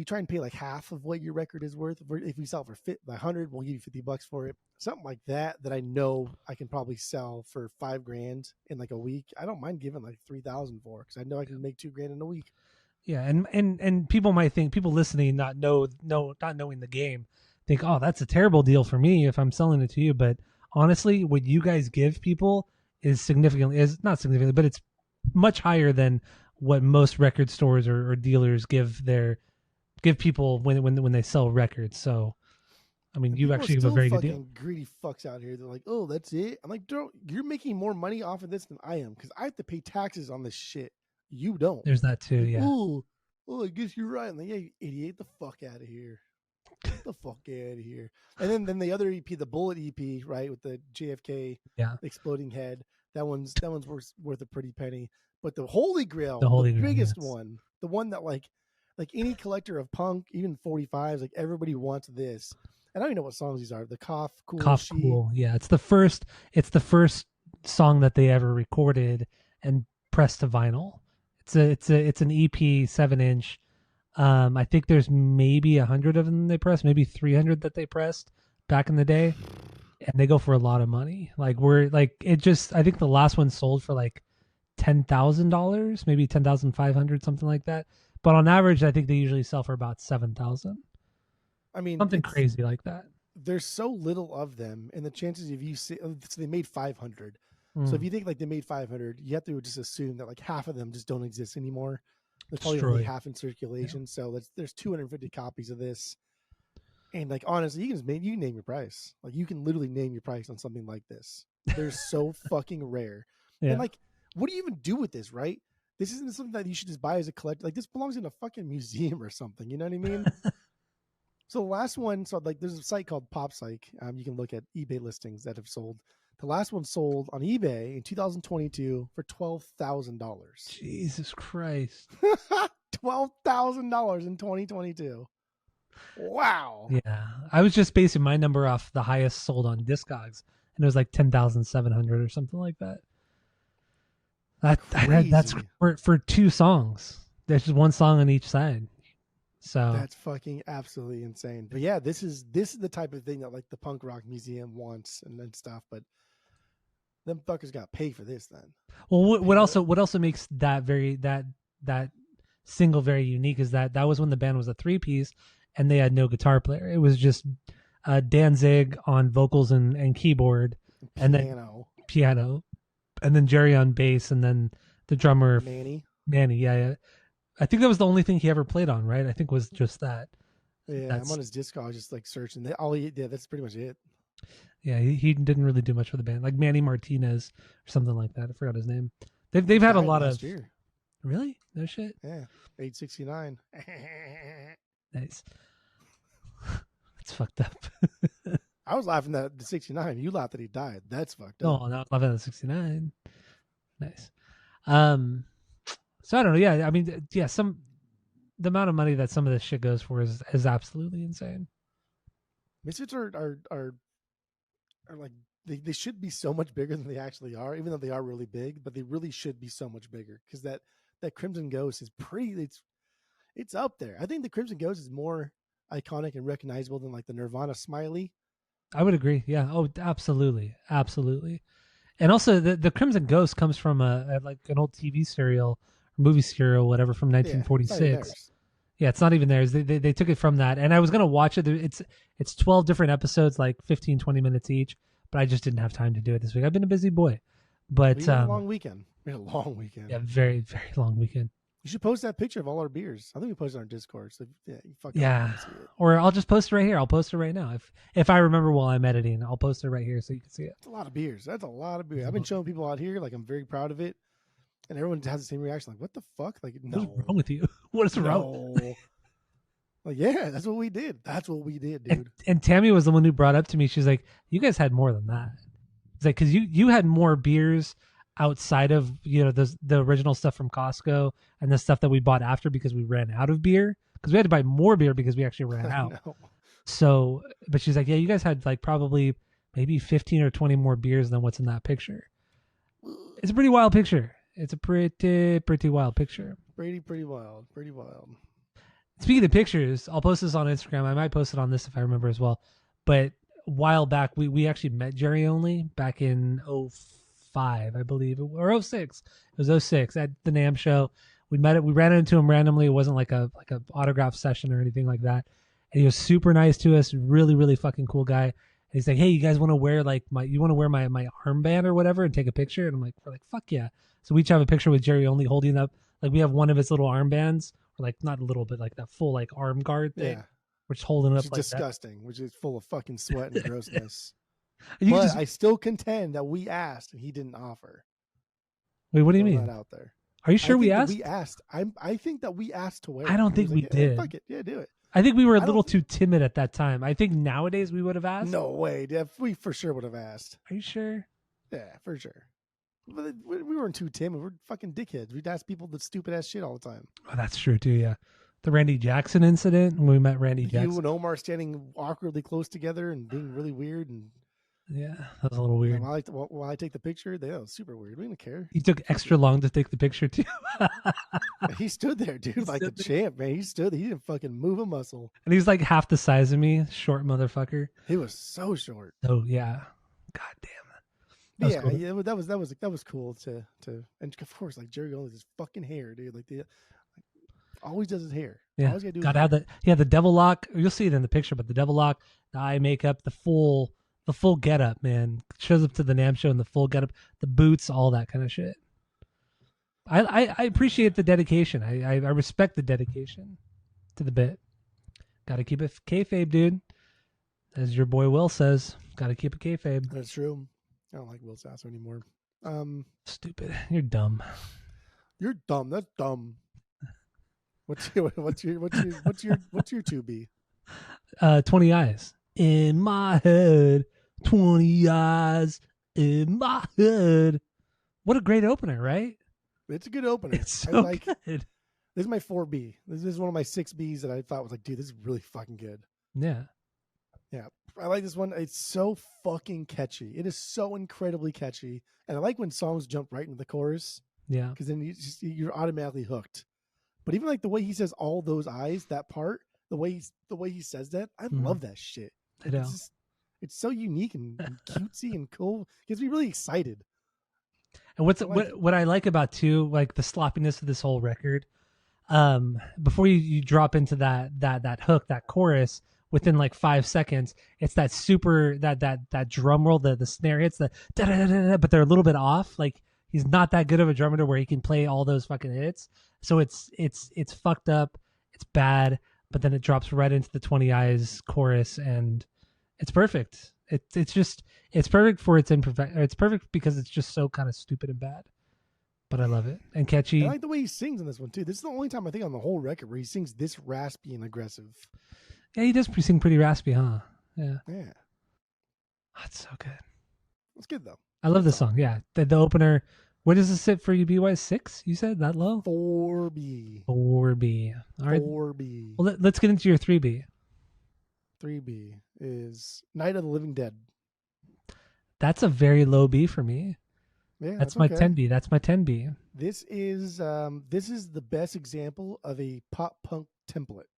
try and pay like half of what your record is worth. If we sell for 100, we'll give you $50 for it. Something like that I know I can probably sell for $5,000 in like a week. I don't mind giving like 3,000 for, because I know I can make $2,000 in a week. Yeah, and people might think, people listening not knowing the game, think, oh, that's a terrible deal for me if I'm selling it to you. But honestly, what you guys give people is not significantly, but it's much higher than what most record stores or dealers give people when they sell records. So, I mean, you actually give a very good deal. Greedy fucks out here. They're like, oh, that's it. I'm like, you're making more money off of this than I am, because I have to pay taxes on this shit. You don't. There's that too, like, yeah. Oh, I guess you're right. I'm like, yeah, you idiot, the fuck out of here. Get the fuck out of here. And then the other EP, the Bullet EP, right, with the JFK exploding head, that one's worth a pretty penny. But the Holy Grail, the biggest one, the one that like any collector of punk, even 45s, like everybody wants this. And I don't even know what songs these are. The Cough Cool. Yeah, it's the first song that they ever recorded and pressed to vinyl. It's an EP 7-inch. I think there's maybe 100 of them they pressed, maybe 300 that they pressed back in the day, and they go for a lot of money. I think the last one sold for like $10,000, maybe 10,500, something like that. But on average, I think they usually sell for about 7,000. I mean, something crazy like that. There's so little of them, and the chances of you see, so they made 500. So if you think like they made 500, you have to just assume that like half of them just don't exist anymore. There's probably only half in circulation. Yeah. So there's 250 copies of this. And like, honestly, you can name your price. Like, you can literally name your price on something like this. They're so fucking rare. Yeah. And like, what do you even do with this, right? This isn't something that you should just buy as a collector. Like, this belongs in a fucking museum or something. You know what I mean? So the last one, like there's a site called PopPsych. You can look at eBay listings that have sold. The last one sold on eBay in 2022 for $12,000. Jesus Christ. $12,000 in 2022. Wow. Yeah. I was just basing my number off the highest sold on Discogs, and it was like 10,700 or something like that. That's for two songs. There's just one song on each side. So that's fucking absolutely insane. But yeah, this is the type of thing that like the punk rock museum wants and stuff. But them fuckers got paid for this then. Well, what also makes that that single very unique is that was when the band was a 3-piece and they had no guitar player. It was just Danzig on vocals and keyboard, and then piano, and then Jerry on bass, and then the drummer Manny. Yeah. I think that was the only thing he ever played on, right? I think was just that. Yeah, I'm on his Discog just like searching. That's pretty much it. Yeah, he didn't really do much for the band, like Manny Martinez or something like that. I forgot his name. They've had a lot of. Year. Really? No shit. Yeah, age 69. Nice. That's fucked up. I was laughing at the 69. You laughed that he died. That's fucked up. Oh, no, I was laughing at the 69. Nice. So I don't know. Yeah, I mean, yeah, the amount of money that some of this shit goes for is absolutely insane. Misfits are like they should be so much bigger than they actually are, even though they are really big. But they really should be so much bigger, because that Crimson Ghost is it's up there. I think the Crimson Ghost is more iconic and recognizable than like the Nirvana Smiley. I would agree. Yeah. Oh, absolutely, absolutely. And also, the Crimson Ghost comes from like an old TV serial movie serial, whatever, from Yeah, it's not even 1946. theirs. Yeah, it's not even theirs. They took it from that, and I was gonna watch it. It's 12 different episodes, like 15, 20 minutes each. But I just didn't have time to do it this week. I've been a busy boy. But We had a long weekend. We had a long weekend. yeah, very very long weekend. You should post that picture of all our beers. I think we posted on our Discord. So yeah, you fucking see it. Or I'll just post it right here. I'll post it right now if I remember while I'm editing. I'll post it right here so you can see it. That's a lot of beers. That's a lot of beer. I've been showing people out here, like I'm very proud of it, and everyone has the same reaction. Like, what the fuck? Like, no. What's wrong with you? What is wrong? Like, yeah, that's what we did. That's what we did, dude. And Tammy was the one who brought up to me. She's like, "You guys had more than that." It's like because you had more beers outside of the original stuff from Costco and the stuff that we bought after because we ran out of beer because we had to buy more beer because we actually ran out. So, but she's like, "Yeah, you guys had like probably maybe 15 or 20 more beers than what's in that picture." It's a pretty wild picture. It's a pretty wild picture. Pretty wild. Pretty wild. Speaking of pictures, I'll post this on Instagram. I might post it on this if I remember as well. But a while back, we actually met Jerry Only back in 05, I believe, or 06. It was 06 at the NAMM show. We met it. We ran into him randomly. It wasn't like a autograph session or anything like that. And he was super nice to us. Really, really fucking cool guy. And he's like, "Hey, you guys want to wear my armband or whatever and take a picture?" And we're like, "Fuck yeah!" So we each have a picture with Jerry Only holding up. Like we have one of his little armbands. Like not a little bit, like that full like arm guard thing. Yeah. We're just holding it up like disgusting, that. Which is full of fucking sweat and grossness. But I still contend that we asked and he didn't offer. Wait, what do you mean? That out there. Are you sure we asked? We asked. I think that we asked to wear. I don't think we did. Hey, fuck it, yeah, do it. I think we were a little too timid at that time. I think nowadays we would have asked. No way, we for sure would have asked. Are you sure? Yeah, for sure. But we weren't too timid. We're fucking dickheads. We'd ask people the stupid ass shit all the time. Oh, that's true too. Yeah, the Randy Jackson incident when we met Randy Jackson. You and Omar standing awkwardly close together and being really weird and. Yeah, that was a little weird. While I take the picture, that was super weird. We didn't care. He took extra long to take the picture too. He stood there, dude, like a champ, man. He stood. He didn't fucking move a muscle. And he's like half the size of me, short motherfucker. He was so short. Oh yeah, god damn. That was cool to and of course like Jerry Only his fucking hair, dude. Like always does his hair. Yeah, gotta have the devil lock. You'll see it in the picture, but the devil lock, the eye makeup, the full get up, man. Shows up to the NAMM show in the full get up, the boots, all that kind of shit. I appreciate the dedication. I respect the dedication to the bit. Got to keep it kayfabe, dude. As your boy Will says, got to keep it kayfabe. That's true. I don't like Will Sasso anymore. Stupid. You're dumb. You're dumb. That's dumb. What's your 2B? 20 eyes in my head. 20 eyes in my head. What a great opener, right? It's a good opener. It's so good. This is my 4B. This is one of my 6Bs that I thought was like, dude, this is really fucking good. Yeah. Yeah. I like this one. It's so fucking catchy. It is so incredibly catchy. And I like when songs jump right into the chorus. Yeah. Because then you're automatically hooked. But even like the way he says all those eyes, that part, the way he says that, I love that shit. I know. It's so unique and cutesy and cool. It gets me really excited. And what I like about too, like the sloppiness of this whole record, before you drop into that hook, that chorus, within like 5 seconds, it's that super that drum roll, the snare hits, the da da da da, but they're a little bit off. Like he's not that good of a drummer to where he can play all those fucking hits. So it's fucked up, it's bad, but then it drops right into the 20 eyes chorus and it's perfect. It's perfect for its imperfect. It's perfect because it's just so kind of stupid and bad. But I love it and catchy. I like the way he sings in this one too. This is the only time I think on the whole record where he sings this raspy and aggressive. Yeah, he does sing pretty raspy, huh? Yeah. Yeah. That's so good. It's good though. I love this song. Yeah. The opener. Where does it sit for you, BY? 6? You said that low? 4B. 4B. All right. 4B. Well, let's get into your 3B. 3B is Night of the Living Dead. That's a very low B for me. Yeah, that's my 10B. That's my 10B. This is the best example of a pop punk template.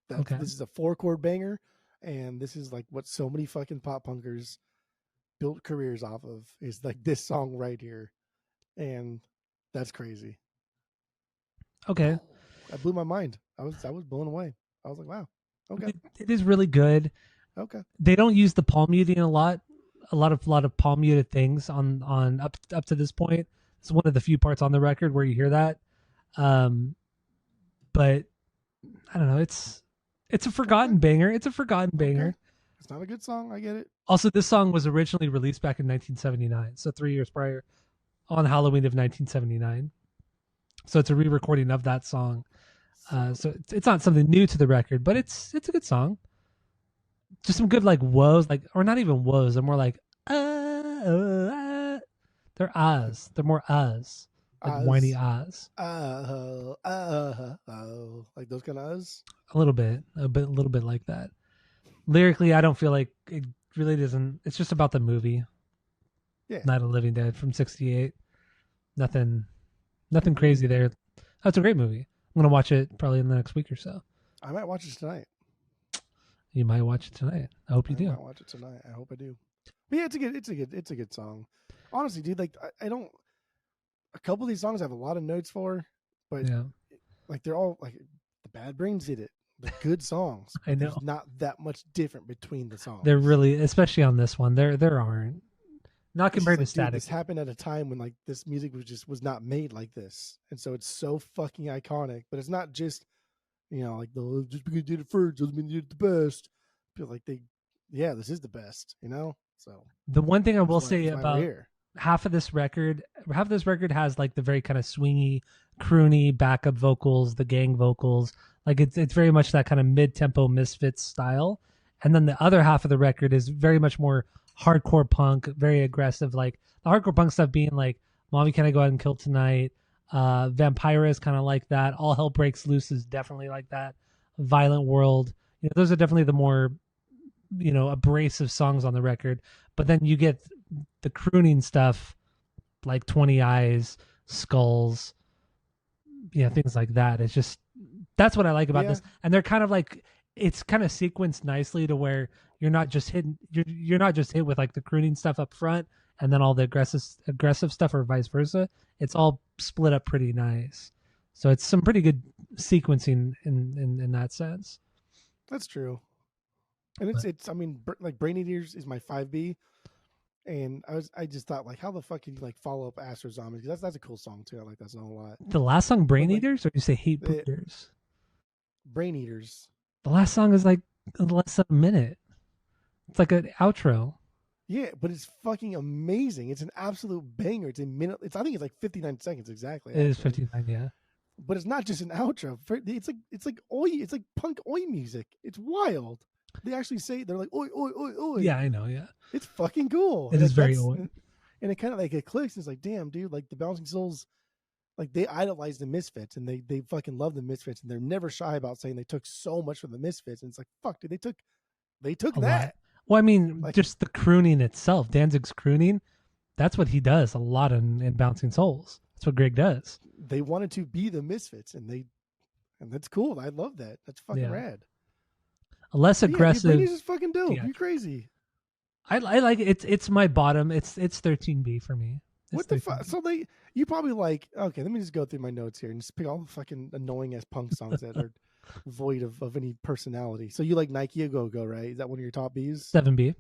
This is a 4-chord banger, and this is like what so many fucking pop punkers built careers off of is like this song right here, and that's crazy. Okay. That blew my mind. I was blown away. I was like, wow. Okay. It is really good. Okay. They don't use the palm muting a lot of palm muted things on up to this point. It's one of the few parts on the record where you hear that. But I don't know. It's a forgotten banger. It's a forgotten banger. It's not a good song. I get it. Also, this song was originally released back in 1979, so 3 years prior, on Halloween of 1979. So it's a re-recording of that song. So it's not something new to the record, but it's a good song. Just some good like woes, like, or not even woes. They're more like they're ahs. They're more ahs, like whiny ahs. Like those kind of ahs. A little bit like that. Lyrically, I don't feel like it really doesn't. It's just about the movie. Yeah. Night of the Living Dead from '68. Nothing crazy there. That's a great movie. I'm gonna watch it probably in the next week or so. I might watch it tonight. You might watch it tonight. I hope you do. I might watch it tonight. I hope I do. But yeah, it's a good song. Honestly, dude, like I don't. A couple of these songs I have a lot of notes for, but yeah, like they're all like the Bad Brains did it. The good songs. I know. There's not that much different between the songs. They're really, especially on this one. There aren't. Not compared to Static. This happened at a time when like this music was not made like this, and so it's so fucking iconic. But it's not just, like just because you did it first doesn't mean you did it the best. I feel like this is the best, So the one thing I will say about half of this record has like the very kind of swingy, croony backup vocals, the gang vocals. Like it's very much that kind of mid-tempo Misfits style, and then the other half of the record is very much more hardcore punk, very aggressive. Like the hardcore punk stuff being like "Mommy, Can I Go Out and Kill Tonight?" Vampira is kind of like that. All Hell Breaks Loose is definitely like that. Violent World, those are definitely the more abrasive songs on the record. But then you get the crooning stuff like 20 Eyes, Skulls, things like that. It's just, that's what I like about this. And they're kind of like, it's kind of sequenced nicely to where you're not just hit with like the crooning stuff up front and then all the aggressive stuff, or vice versa. It's all split up pretty nice. So it's some pretty good sequencing in that sense. That's true. And it's I mean, like Brain Eaters is my 5B. And I just thought, like, how the fuck can you like follow up Astro Zombies? Because that's a cool song too. I like that song a lot. The last song, Brain Eaters, or you say Hate Breeders? Brain Eaters. The last song is like less than a minute. It's like an outro. Yeah, but it's fucking amazing. It's an absolute banger. It's a minute. I think it's like 59 seconds exactly. It is 59, yeah. But it's not just an outro. It's like oi. It's like punk oi music. It's wild. They actually say, they're like oi oi oi oi. Yeah, I know. Yeah, it's fucking cool. It is very oi. And it kind of like it clicks. It's like, damn, dude. Like the Bouncing Souls, like they idolize the Misfits and they fucking love the Misfits and they're never shy about saying they took so much from the Misfits. And it's like, fuck, dude, they took a that. Lot. Well, I mean, like, just the crooning itself, Danzig's crooning, that's what he does a lot in Bouncing Souls. That's what Greg does. They wanted to be the Misfits, and that's cool. I love that. That's fucking rad. A less aggressive. Yeah, is fucking dope. Yeah. You're crazy. I like it. It's my bottom. It's 13B for me. What the fuck? So you probably like, okay, let me just go through my notes here and just pick all the fucking annoying ass punk songs that are void of any personality. So you like Nike A Go Go, right? Is that one of your top Bs? 7B.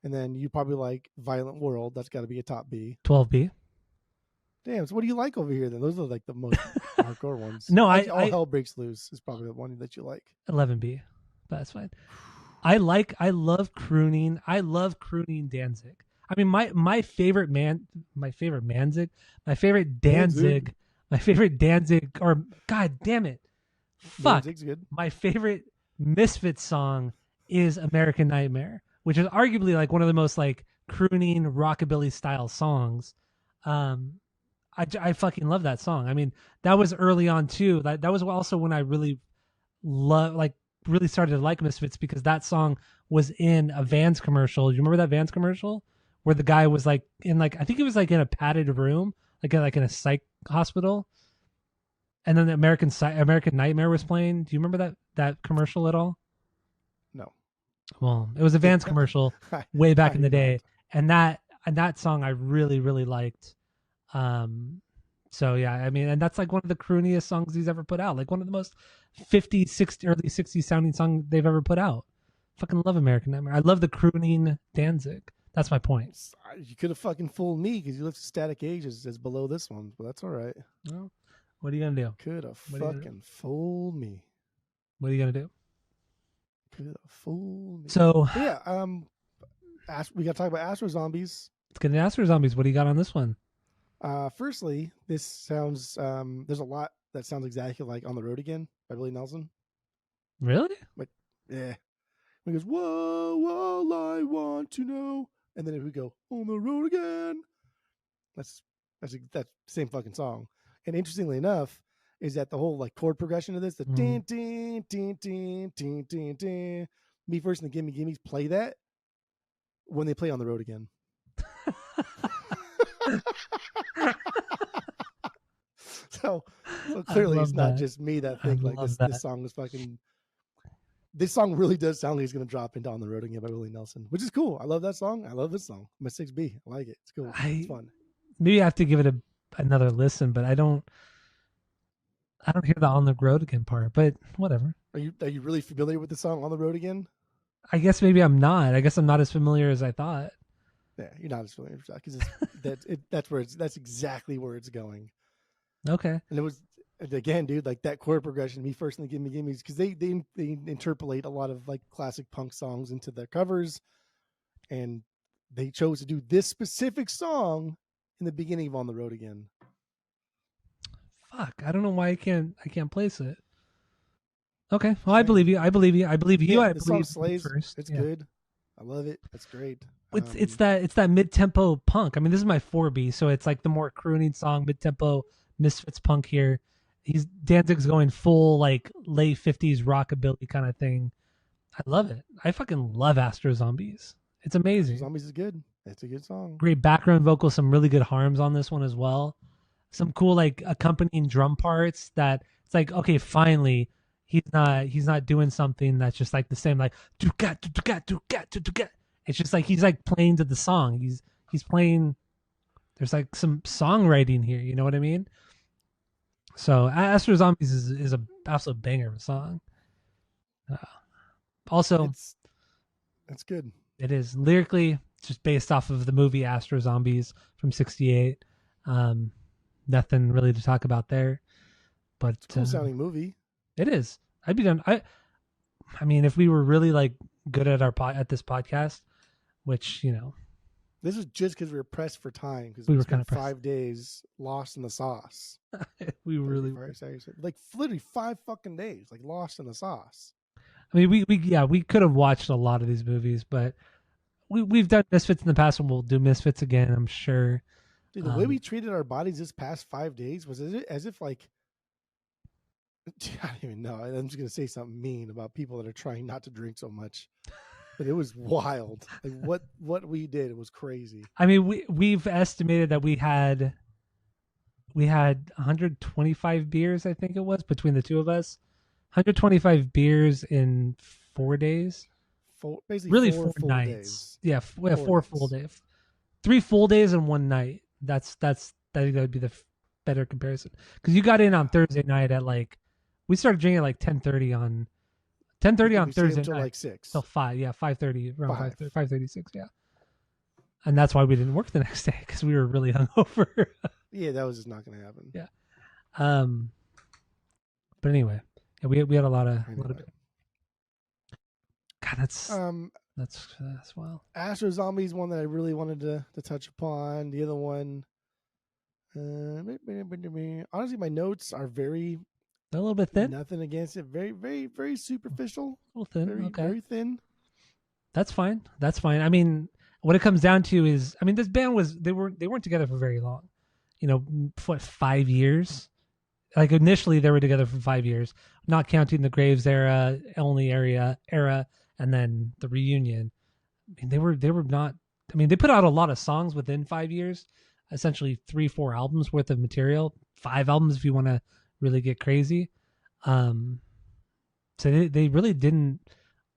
And then you probably like Violent World. That's got to be a top B. 12B. Damn. So what do you like over here then? Those are like the most hardcore ones. No, All Hell Breaks Loose is probably the one that you like. 11B. But that's fine. I love crooning. I love crooning Danzig. I mean, my favorite Danzig, or God damn it. Fuck. Danzig's good. My favorite Misfits song is American Nightmare, which is arguably like one of the most like crooning rockabilly style songs. I fucking love that song. I mean, that was early on too. That was also when I really really started to like Misfits, because that song was in a Vans commercial. You remember that Vans commercial where the guy was like in like, I think it was like in a padded room, like in a psych hospital, and then the American Nightmare was playing. Do you remember that commercial at all? No. Well, it was a Vans commercial way back in the day, and that song I really really liked. So So yeah, I mean, and that's like one of the crooniest songs he's ever put out. Like one of the most 50s, 60s, early 60s sounding songs they've ever put out. Fucking love American Nightmare. I love the crooning Danzig. That's my point. You could have fucking fooled me because you left Static Age as below this one, but that's all right. Well, what are you gonna do? Could have fucking fooled me. What are you gonna do? Could have fooled me. So but yeah, we got to talk about Astro Zombies. Let's get into Astro Zombies. What do you got on this one? Firstly, this sounds there's a lot that sounds exactly like On the Road Again by Willie Nelson. Really? Like, yeah. He goes, whoa, all I want to know. And then if we go, On the Road Again, that's that same fucking song. And interestingly enough, is that the whole like chord progression of this, the din din din din din din din, Me First and the Gimme Gimmes play that when they play On the Road Again. so clearly it's not just me that think like this song is fucking. This song really does sound like it's going to drop into On the Road Again by Willie Nelson, which is cool. I love that song. I love this song. My 6B. I like it. It's cool. It's fun. Maybe I have to give it another listen, but I don't hear the On the Road Again part, but whatever. Are you really familiar with the song On the Road Again? I guess maybe I'm not. I guess I'm not as familiar as I thought. Yeah, you're not as familiar with that because that's exactly where it's going. Okay. And it was, again, dude, like that chord progression, Me First and the Gimme Gimmes, because they interpolate a lot of like classic punk songs into their covers, and they chose to do this specific song in the beginning of On the Road Again. Fuck, I don't know why I can't place it. Okay, well, I believe you. I believe you. I believe you. Yeah, I the believe song slays. First. It's good. I love it. It's great. It's that mid tempo punk. I mean, this is my 4B, so it's like the more crooning song, mid tempo Misfits punk here. Danzig's going full like late 50s rockabilly kind of thing. I love it. I fucking love Astro Zombies. It's amazing. Astro Zombies is good. It's a good song. Great background vocals, some really good harms on this one as well. Some cool like accompanying drum parts that it's like, okay, finally he's not doing something that's just like the same like do gat. It's just like he's like playing to the song. He's playing. There's like some songwriting here. You know what I mean? So Astro Zombies is a absolute banger of a song. Also, it's good. It is lyrically just based off of the movie Astro Zombies from '68. Nothing really to talk about there, but it's a cool sounding movie. It is. I'd be done. I mean, if we were really like good at at this podcast, which this is just because we were pressed for time because we were kind of 5 days lost in the sauce. We really like literally 5 fucking days, like lost in the sauce. I mean, we could have watched a lot of these movies, but we've done Misfits in the past, and we'll do Misfits again, I'm sure. Dude, the way we treated our bodies this past 5 days was as if like, I don't even know. I'm just gonna say something mean about people that are trying not to drink so much, but it was wild. Like what we did, it was crazy. I mean, we've estimated that we had 125 beers, I think it was, between the two of us. 125 beers in 4 days. Basically, really 4 full nights. Days. Yeah, 4 full days. 3 full days and 1 night. That would be the better comparison. Because you got in on Thursday night at like, we started drinking at like 10:30 on Thursday night. Like 6. Till 5, yeah, 5:30, around 5:36, yeah. And that's why we didn't work the next day, because we were really hungover. Yeah, that was just not going to happen. Yeah. But anyway, yeah, we had a lot of beer. God, that's wild. Astro Zombies, one that I really wanted to touch upon. The other one, honestly, my notes are very a little bit thin. Nothing against it. Very, very, very superficial. A little thin. Very, okay. Very thin. That's fine. I mean, what it comes down to is, I mean, this band they weren't together for very long. 5 years? Like initially they were together for 5 years, not counting the Graves era, and then the reunion. I mean, they were not. I mean, they put out a lot of songs within 5 years, essentially 3-4 albums worth of material, 5 albums if you want to really get crazy. So they really didn't.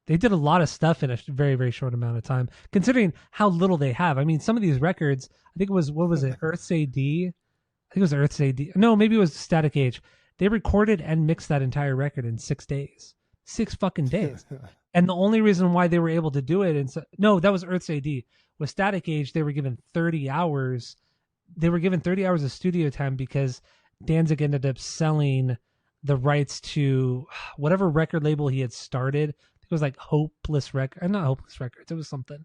They did a lot of stuff in a very, very short amount of time, considering how little they have. I mean, some of these records, I think it was, what was it, Earth's AD I think it was Earth's AD. No, maybe it was Static Age. They recorded and mixed that entire record in 6 days. 6 fucking days. And the only reason why they were able to do it, no, that was Earth's AD. With Static Age, they were given 30 hours. They were given 30 hours of studio time because Danzig ended up selling the rights to whatever record label he had started. It was like Hopeless Records, not Hopeless Records. It was something.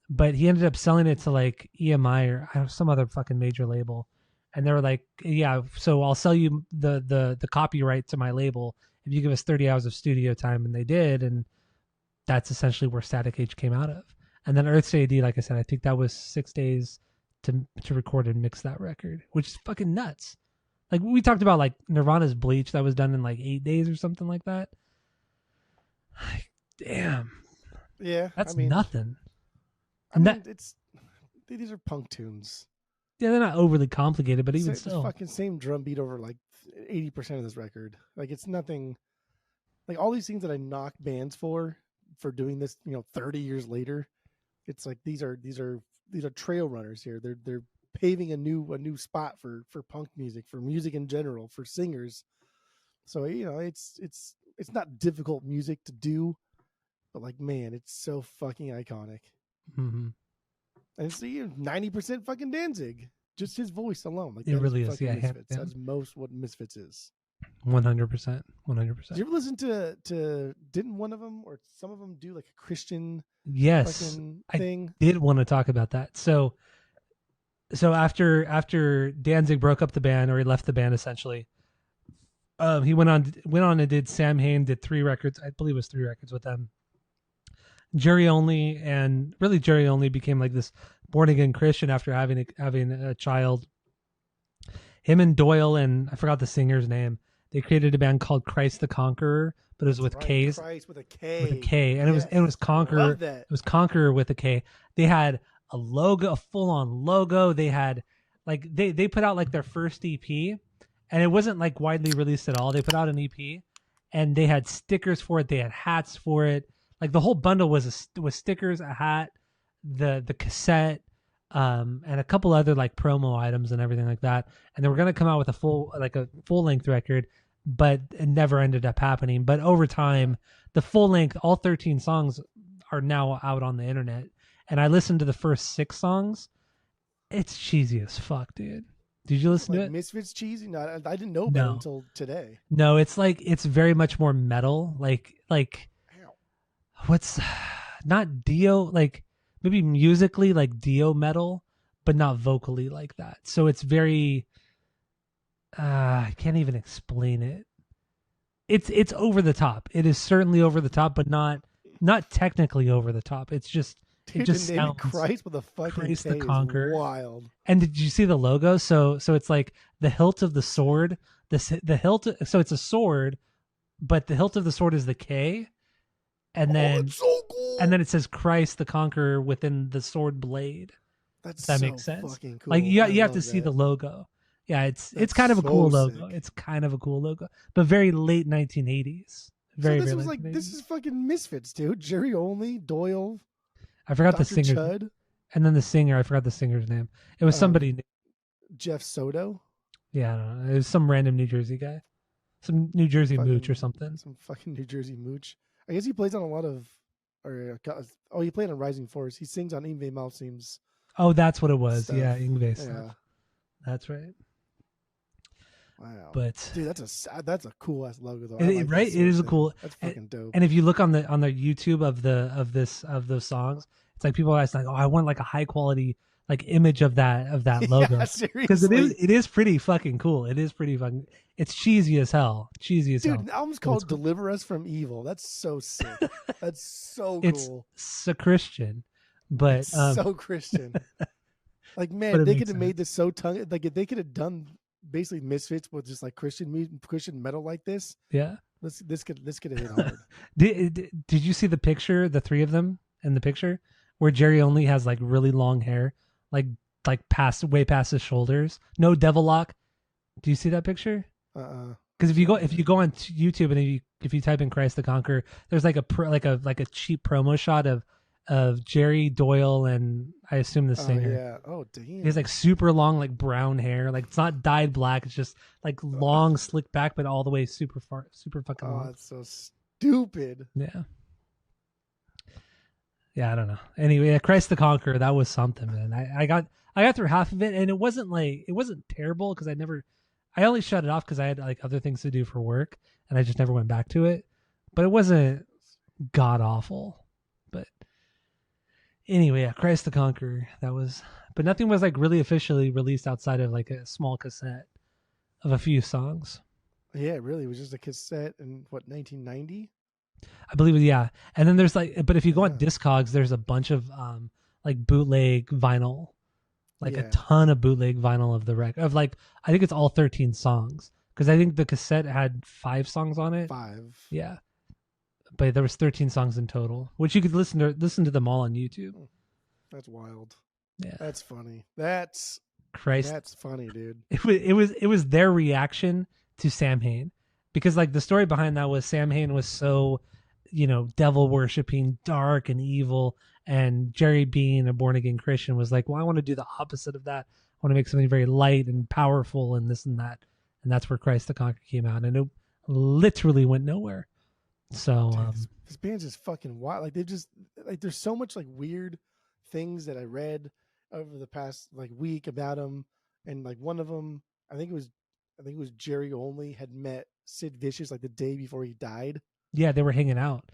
But he ended up selling it to like EMI or some other fucking major label. And they were like, yeah, so I'll sell you the copyright to my label if you give us 30 hours of studio time. And they did. And that's essentially where Static Age came out of. And then Earth's AD, like I said, I think that was 6 days to record and mix that record, which is fucking nuts. Like we talked about like Nirvana's Bleach that was done in like 8 days or something like that. Like, damn. Yeah. That's nothing. These are punk tunes. Yeah, they're not overly complicated, but even still. Fucking same drum beat over like 80% of this record. Like it's nothing. Like all these things that I knock bands for doing this, 30 years later. It's like these are trail runners here. They're paving a new spot for punk music, for music in general, for singers. So it's not difficult music to do, but like man, it's so fucking iconic. Mm-hmm. And it's 90% fucking Danzig. Just his voice alone. Like it really is. Yeah, Misfits. That's most what Misfits is. 100%. 100%. Did you ever listen to? Didn't one of them or some of them do like a Christian? Yes, thing? I did want to talk about that. So after Danzig broke up the band, or he left the band essentially, he went on and did Sam Hain did 3 records. I believe it was 3 records with them. Jerry Only, and really Jerry Only became like this born again Christian after having a child. Him and Doyle, and I forgot the singer's name, they created a band called Christ the Conqueror, but it was with K's. Christ with a K. With a K. And it was Conqueror. Love that. It was Conqueror with a K. They had a logo, a full on logo. They had like they put out like their first EP, and it wasn't like widely released at all. They put out an EP, and they had stickers for it. They had hats for it. Like the whole bundle was stickers, a hat, the cassette, and a couple other like promo items and everything like that. And they were gonna come out with a full length record, but it never ended up happening. But over time, the full length, all 13 songs are now out on the internet. And I listened to the first 6 songs. It's cheesy as fuck, dude. Did you listen to it? Misfits cheesy? No, I didn't know about it until today. No, it's very much more metal. Like what's not Dio, like maybe musically like Dio metal, but not vocally like that. So it's very I can't even explain it. It's over the top. It is certainly over the top, but not technically over the top. It's just Dude, it just the name sounds Christ with a fucking Christ K the Conqueror. is wild. And did you see the logo? So it's like the hilt of the sword. The hilt. So it's a sword, but the hilt of the sword is the K, and then that's so cool. And then it says Christ the Conqueror within the sword blade. That makes sense. Fucking cool. Like you have to see the logo. Yeah, it's kind of a cool logo. It's kind of a cool logo, but very late 1980s. Very. So this very was late 1980s. this is fucking Misfits, dude. Jerry Only, Doyle. I forgot Dr. the singer. Chud. And then the singer, I forgot the singer's name. It was somebody. Jeff Soto. Yeah, I don't know. It was some random New Jersey guy, some New Jersey mooch or something. Some fucking New Jersey mooch. I guess he plays on a lot of, he played on Rising Force. He sings on Yngwie Malmsteen's. Oh, that's what it was. Stuff. Yeah, Yngwie stuff. Yeah. That's right. Wow, but dude, that's a cool ass logo though. Right? It is a cool. That's fucking dope. And if you look on the YouTube of those songs, it's like people are asking like, oh, I want like a high quality like image of that logo, because it is pretty fucking cool. It is pretty fucking. It's cheesy as hell. Dude, the album's called "Deliver Us from Evil." That's so sick. That's so cool. It's so Christian, but it's so Christian. Like man, they could have made this so like if they could have done basically Misfits with just like Christian metal like this. Yeah, this could have hit hard. Did you see the picture? The 3 of them in the picture where Jerry Only has like really long hair, like way past his shoulders. No devil lock. Do you see that picture? Because if you go on YouTube and if you type in Christ the Conqueror, there's like a cheap promo shot of of Jerry Doyle and I assume the singer. Yeah. Oh damn. He has like super long like brown hair. Like it's not dyed black. It's just like long, slick back, but all the way super fucking long. Oh, that's so stupid. Yeah. Yeah, I don't know. Anyway, yeah, Christ the Conqueror, that was something, man. I got through half of it, and it wasn't terrible because I only shut it off because I had like other things to do for work, and I just never went back to it. But it wasn't god awful. But anyway, yeah, Christ the Conqueror, that was. But nothing was like really officially released outside of like a small cassette of a few songs. Yeah, really, it was just a cassette in what 1990. I believe, yeah. And then there's like, but if you go on Discogs, there's a bunch of like bootleg vinyl, like a ton of bootleg vinyl of the record of like I think it's all 13 songs because I think the cassette had 5 songs on it. 5. Yeah, but there was 13 songs in total, which you could listen to them all on YouTube. That's wild. Yeah, that's funny. That's Christ. That's funny, dude. It was their reaction to Sam Hain. Because like the story behind that was Sam Hain was so, devil worshipping, dark and evil, and Jerry being a born again Christian was like, well, I want to do the opposite of that. I want to make something very light and powerful and this and that, and that's where Christ the Conqueror came out, and it literally went nowhere. So dude, this band's just fucking wild. Like they just like there's so much like weird things that I read over the past like week about them, and like one of them, I think it was Jerry only had met Sid Vicious like the day before he died. Yeah, they were hanging out.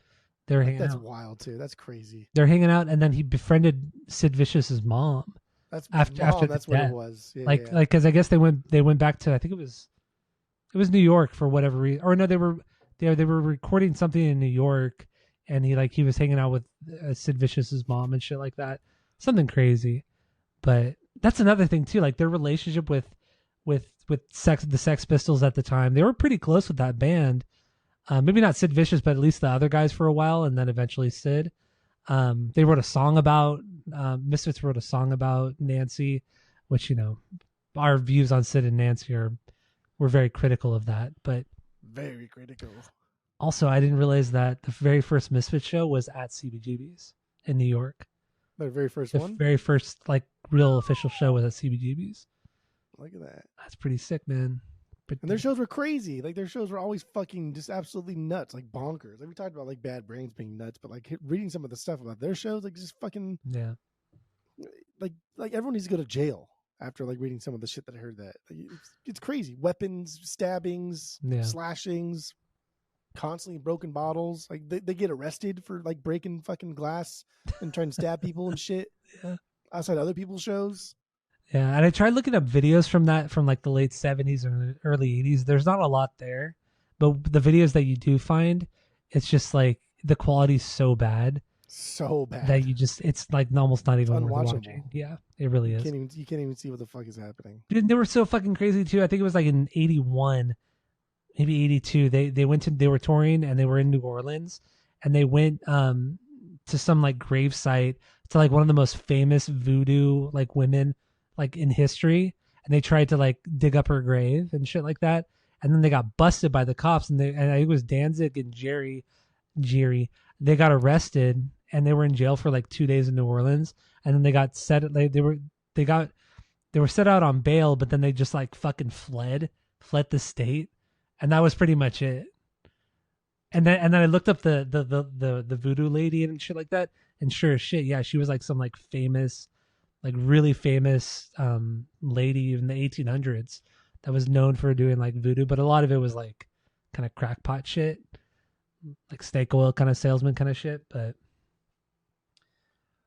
That's wild too. That's crazy. They're hanging out, and then he befriended Sid Vicious's mom. That's after that's what it was. Yeah, like because I guess they went back to I think it was New York for whatever reason, or no, they were recording something in New York, and he was hanging out with Sid Vicious's mom and shit like that. Something crazy, but that's another thing too. Like their relationship with the Sex Pistols at the time, they were pretty close with that band. Maybe not Sid Vicious, but at least the other guys for a while, and then eventually Sid. They wrote a song about Misfits wrote a song about Nancy, which our views on Sid and Nancy were very critical of that, but very critical. Also, I didn't realize that the very first Misfits show was at CBGB's in New York. The very first one? The very first like real official show was at CBGB's. Look at that. That's pretty sick, man. But and their shows were crazy. Like their shows were always fucking just absolutely nuts, like bonkers. Like we talked about like Bad Brains being nuts, but like reading some of the stuff about their shows, like just fucking Like everyone needs to go to jail after like reading some of the shit that I heard. That like, it's crazy. Weapons, stabbings, slashings, constantly broken bottles. Like they get arrested for like breaking fucking glass and trying to stab people and shit outside other people's shows. Yeah, and I tried looking up videos from like the late 70s or early 80s. There's not a lot there, but the videos that you do find, it's just like the quality's so bad that it's like almost not even worth watching. Yeah, it really is. You can't even see what the fuck is happening. Dude, they were so fucking crazy too. I think it was like in 81, maybe 82. They were touring and they were in New Orleans, and they went to some like grave site to like one of the most famous voodoo like women like in history, and they tried to like dig up her grave and shit like that, and then they got busted by the cops, and I think it was Danzig and Jerry, they got arrested and they were in jail for like 2 days in New Orleans, and then they got they were set out on bail, but then they just like fucking fled the state, and that was pretty much it. And then I looked up the voodoo lady and shit like that, and sure as shit, yeah, she was like some like famous, like really famous lady in the 1800s that was known for doing like voodoo, but a lot of it was like kind of crackpot shit, like snake oil kind of salesman kind of shit. But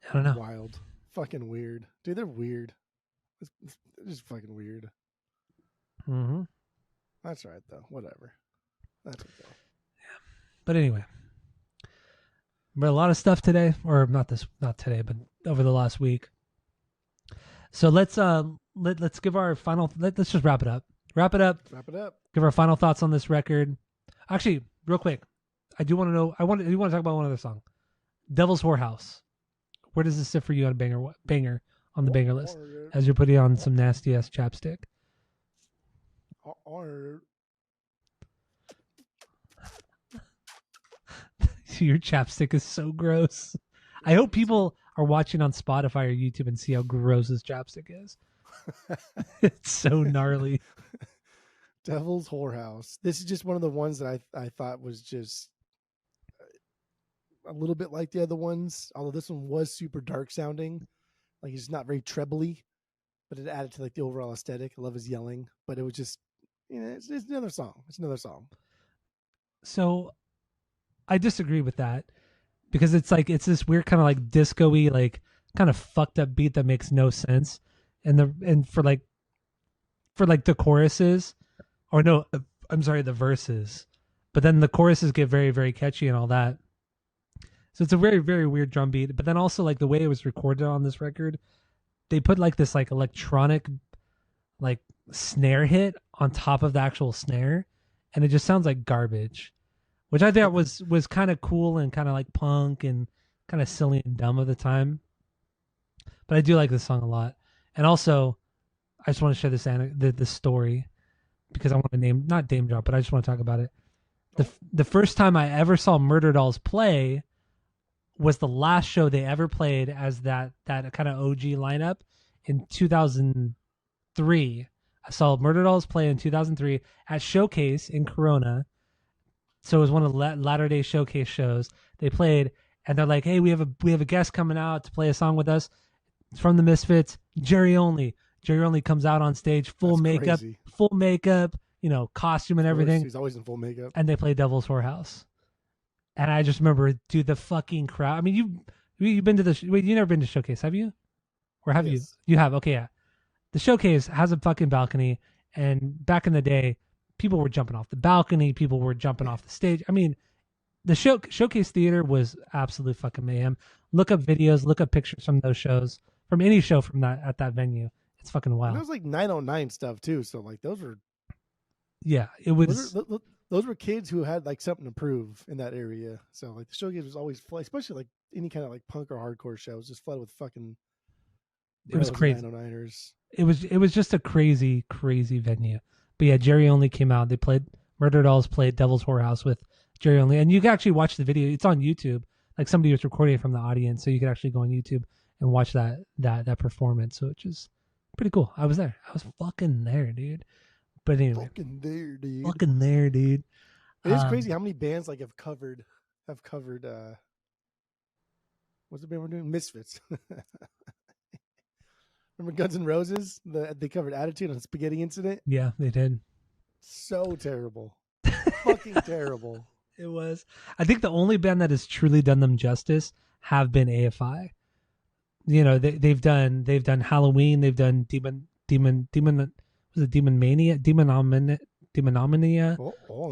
I don't know. Wild, fucking weird, dude. They're weird. It's just fucking weird. Mm-hmm. That's right though. Whatever. That's okay. Yeah. But anyway, but a lot of stuff today, or not today, but over the last week. So let's give our final. Let's just wrap it up. Give our final thoughts on this record. Actually, real quick, I do want to know. I want to talk about one other song, "Devil's Whorehouse." Where does this sit for you on banger on the banger list? As you're putting on some nasty ass chapstick. Your chapstick is so gross. I hope people are watching on Spotify or YouTube and see how gross this chapstick is. It's so gnarly. Devil's Whorehouse. This is just one of the ones that I thought was just a little bit like the other ones, although this one was super dark sounding. Like it's not very trebly, but it added to like the overall aesthetic. I love his yelling, but it was just, it's another song. It's another song. So I disagree with that because it's this weird kind of like disco-y, like kind of fucked up beat that makes no sense. And for the choruses, or no, I'm sorry, the verses. But then the choruses get very, very catchy and all that. So it's a very, very weird drum beat. But then also like the way it was recorded on this record, they put like this like electronic like snare hit on top of the actual snare, and it just sounds like garbage, which I thought was kind of cool and kind of like punk and kind of silly and dumb at the time. But I do like this song a lot. And also, I just want to share this story because I want to not name drop, but I just want to talk about it. The first time I ever saw Murder Dolls play was the last show they ever played as that kind of OG lineup in 2003. I saw Murder Dolls play in 2003 at Showcase in Corona. So it was one of the Latter Day Showcase shows. They played, and they're like, "Hey, we have a guest coming out to play a song with us. It's from the Misfits, Jerry Only." Jerry Only comes out on stage, full makeup, costume and everything. He's always in full makeup. And they play Devil's Whorehouse. And I just remember, dude, the fucking crowd. I mean, you've been to you never been to Showcase, have you? Or have you? You have, okay, yeah. The Showcase has a fucking balcony, and back in the day, people were jumping off the balcony, people were jumping off the stage. I mean, the Showcase Theater was absolute fucking mayhem. Look up videos, look up pictures from those shows, from any show from at that venue. It's fucking wild. And it was like 909 stuff too, so like those were. Yeah, it was. Those were kids who had like something to prove in that area. So like the Showcase was always flooded, especially like any kind of like punk or hardcore show was just flooded with fucking. It was crazy. 909ers. It was just a crazy, crazy venue. But yeah, Jerry Only came out. They played Murder Dolls played Devil's Whorehouse with Jerry Only, and you can actually watch the video. It's on YouTube. Like somebody was recording it from the audience, so you could actually go on YouTube and watch that performance. So it's just pretty cool. I was there. I was fucking there, dude. But anyway, fucking there, dude. Fucking there, dude. It is crazy how many bands like have covered. What's the band we're doing? Misfits. Remember Guns N' Roses? They covered Attitude on Spaghetti Incident. Yeah, they did. So terrible. Fucking terrible. It was. I think the only band that has truly done them justice have been AFI. You know, they've done Halloween. They've done Demon. Was it Demonomania?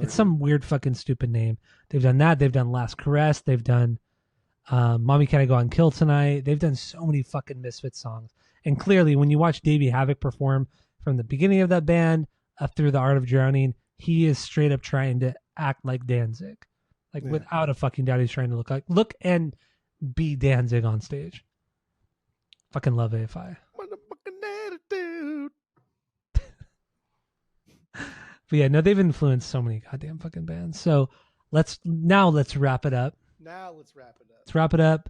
It's some weird fucking stupid name. They've done that. They've done Last Caress. They've done Mommy Can I Go and Kill Tonight. They've done so many fucking Misfits songs. And clearly, when you watch Davey Havok perform from the beginning of that band up through The Art of Drowning, he is straight up trying to act like Danzig. Like, without a fucking doubt, he's trying to look and be Danzig on stage. Fucking love AFI. Motherfucking attitude. But yeah, no, they've influenced so many goddamn fucking bands. So let's wrap it up. Let's wrap it up.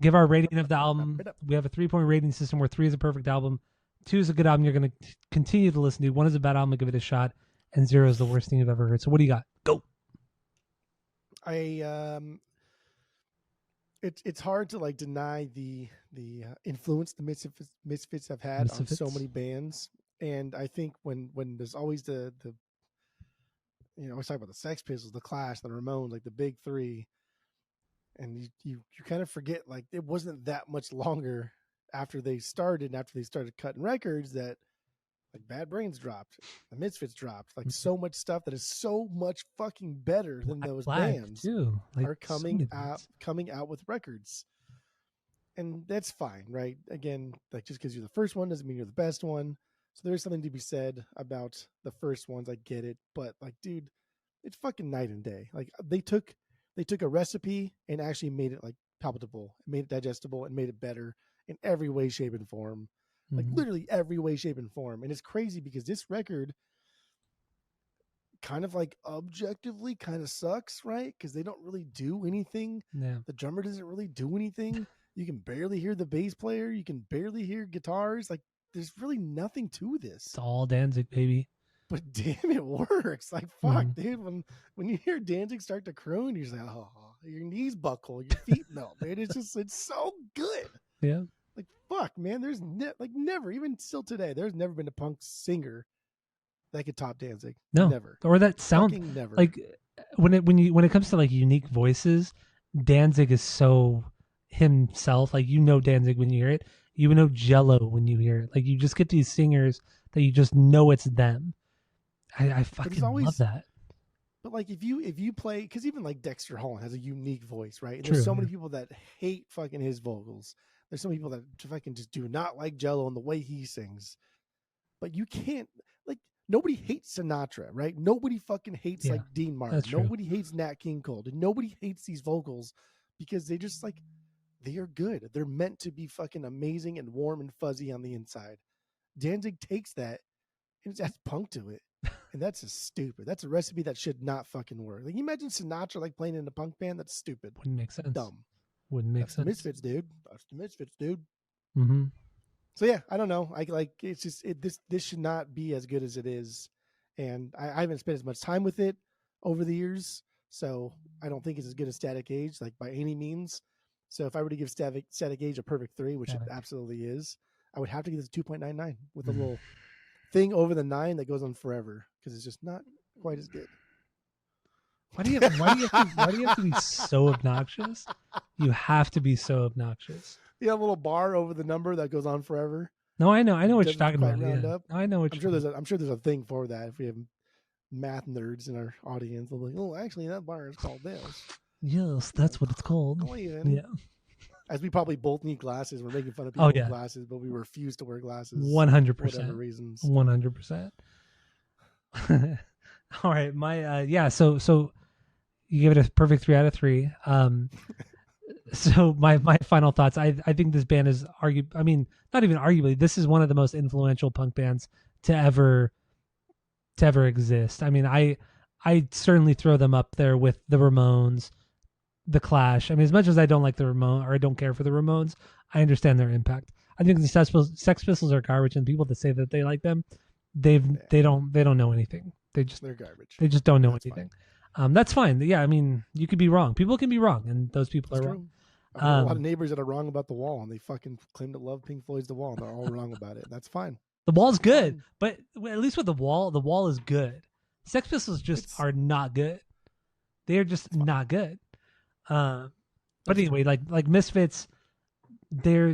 Give our rating of the album. We have a 3-point rating system where 3 is a perfect album, 2 is a good album you're going to continue to listen to, 1 is a bad album, give it a shot, and 0 is the worst thing you've ever heard. So what do you got? Go. It's hard to like deny the influence the Misfits have had on so many bands, and I think when there's always the I always talk about the Sex Pistols, the Clash, the Ramones, like the big three. And you kind of forget, like, it wasn't that much longer after they started cutting records that like Bad Brains dropped, the Misfits dropped, like so much stuff that is so much fucking better than those bands too. Like, are coming out with records. And that's fine, right? Again, like just because you're the first one doesn't mean you're the best one. So there is something to be said about the first ones. I get it, but like, dude, it's fucking night and day. Like they took a recipe and actually made it like palatable, made it digestible, and made it better in every way, shape, and form. Like literally every way, shape, and form. And it's crazy because this record kind of like objectively kind of sucks, right? Because they don't really do anything. Yeah. The drummer doesn't really do anything. You can barely hear the bass player. You can barely hear guitars. Like, there's really nothing to this. It's all Danzig, baby. But damn, it works. Like, fuck, dude. When you hear Danzig start to croon, you're just like, oh, your knees buckle, your feet melt, dude. It's so good. Yeah. Like, fuck, man. There's never, even still today, there's never been a punk singer that could top Danzig. No, never. Or that sound never. Like when it comes to like unique voices, Danzig is so himself. Like, Danzig when you hear it. You know Jello when you hear it. Like, you just get these singers that you just know it's them. I fucking love that. But like, if you play, because even like Dexter Holland has a unique voice, right? And True, there's so many people that hate fucking his vocals. There's some people that fucking just do not like Jello and the way he sings. But you can't, like, nobody hates Sinatra, right? Nobody fucking hates like Dean Martin. Nobody hates Nat King Cole. And nobody hates these vocals because they just like, they are good. They're meant to be fucking amazing and warm and fuzzy on the inside. Danzig takes that and it adds punk to it. And that's just stupid. That's a recipe that should not fucking work. Like, you imagine Sinatra like playing in a punk band? That's stupid. Wouldn't make sense. Dumb. Wouldn't make sense. The Misfits, dude. That's the Misfits, dude. Mm-hmm. So yeah, I don't know. It's just this should not be as good as it is, and I haven't spent as much time with it over the years, so I don't think it's as good as Static Age, like, by any means. So if I were to give Static Age a perfect 3, which it absolutely is, I would have to give it a 2.99 with a little thing over the 9 that goes on forever, because it's just not quite as good. Why do you have to be so obnoxious? You have to be so obnoxious. Yeah, a little bar over the number that goes on forever. No, I know what you're talking about. Yeah. I know what I'm sure there's a thing for that. If we have math nerds in our audience, they'll be like, oh, actually, that bar is called this. Yes, that's what it's called. Yeah. As we probably both need glasses. We're making fun of people with glasses, but we refuse to wear glasses. 100%. For whatever reasons. 100%. All right. So you give it a perfect 3 out of 3. So my final thoughts. I think this band is not even arguably, this is one of the most influential punk bands to ever exist. I mean, I certainly throw them up there with the Ramones, the Clash. I mean, as much as I don't like the Ramones, or I don't care for the Ramones, I understand their impact. I think the Sex Pistols are garbage, and people that say that they like them, they don't know anything. They're garbage. They just don't know anything. That's fine. Yeah, I mean, you could be wrong. People can be wrong, and those people are wrong. I've got a lot of neighbors that are wrong about The Wall, and they fucking claim to love Pink Floyd's The Wall, and they're all wrong about it. That's fine. The Wall's good, but at least with The Wall is good. Sex Pistols are not good. They are just not good. But anyway, like Misfits, they're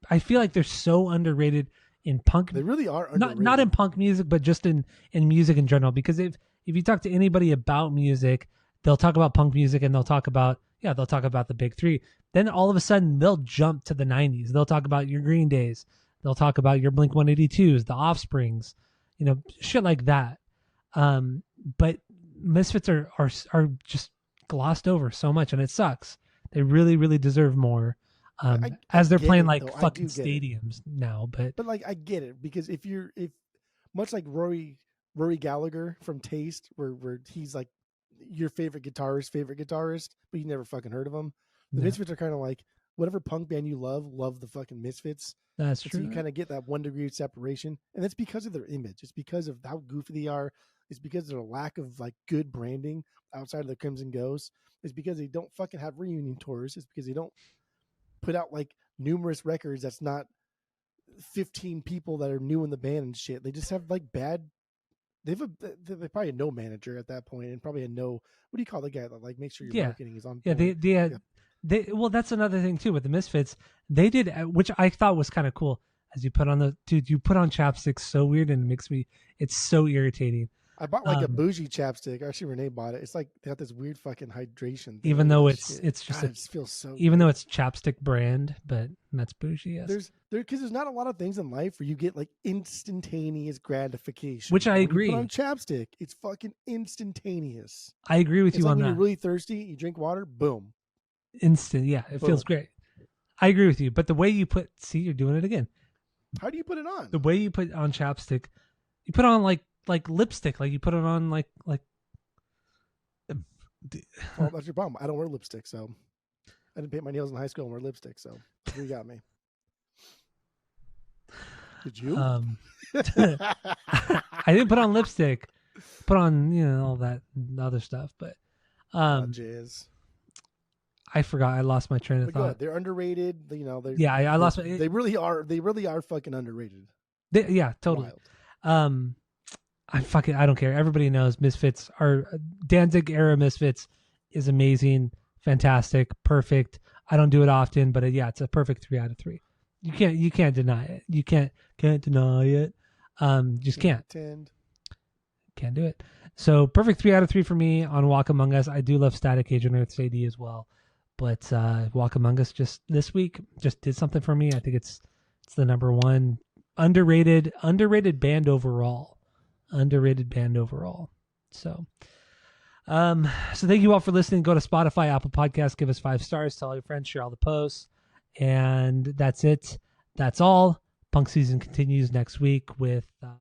I feel like they're so underrated in punk. They really are underrated. Not in punk music, but just in music in general. Because if you talk to anybody about music, they'll talk about punk music and they'll talk about the big 3. Then all of a sudden they'll jump to the 90s. They'll talk about your Green Days. They'll talk about your Blink-182s, the Offsprings, shit like that. But Misfits are just glossed over so much, and it sucks. They really, really deserve more. As they're playing fucking stadiums now, but like, I get it, because if much like Rory Gallagher from Taste, where he's like your favorite guitarist, but you never fucking heard of him. The Misfits are kind of like, whatever punk band you love the fucking Misfits. That's true. So you kind of get that 1 degree of separation, and that's because of their image. It's because of how goofy they are. It's because of their lack of like good branding outside of the Crimson Ghost. It's because they don't fucking have reunion tours. It's because they don't put out like numerous records that's not 15 people that are new in the band and shit. They just have like bad. They probably had no manager at that point, and probably had no, what do you call the guy that like makes sure your marketing is on point? They well, that's another thing too with the Misfits. They did, which I thought was kind of cool, as you put on you put on chapstick so weird, and it's so irritating. I bought like a bougie chapstick. Actually, Renee bought it. It's like they got this weird fucking hydration thing. Even though it's just it feels so even though it's chapstick brand, but that's bougie. Yes. There's not a lot of things in life where you get like instantaneous gratification. Which I agree. When you put on chapstick, it's fucking instantaneous. I agree with you on that. When you're really thirsty, you drink water, boom. Instant, yeah. It feels great. I agree with you. But the way you you're doing it again. How do you put it on? The way you put on chapstick, you put on like lipstick, like you put it on well, that's your problem. I don't wear lipstick, so I didn't paint my nails in high school and wear lipstick, so you got me. Did you? I didn't put on lipstick. Put on, all that other stuff, but jizz. I forgot. I lost my train of thought. They're underrated. I lost. They really are. They really are fucking underrated. Yeah, totally. Wild. I don't care. Everybody knows Misfits are Danzig era Misfits is amazing, fantastic, perfect. I don't do it often, but it's a perfect 3 out of 3. You can't deny it. You can't deny it. Just can't. Can't do it. So perfect 3 out of 3 for me on Walk Among Us. I do love Static Age and Earth's AD as well, but Walk Among Us just this week just did something for me. I think it's the number one underrated band overall. So thank you all for listening. Go to Spotify, Apple Podcasts, give us 5 stars, tell all your friends, share all the posts, and that's it. That's all. Punk season continues next week with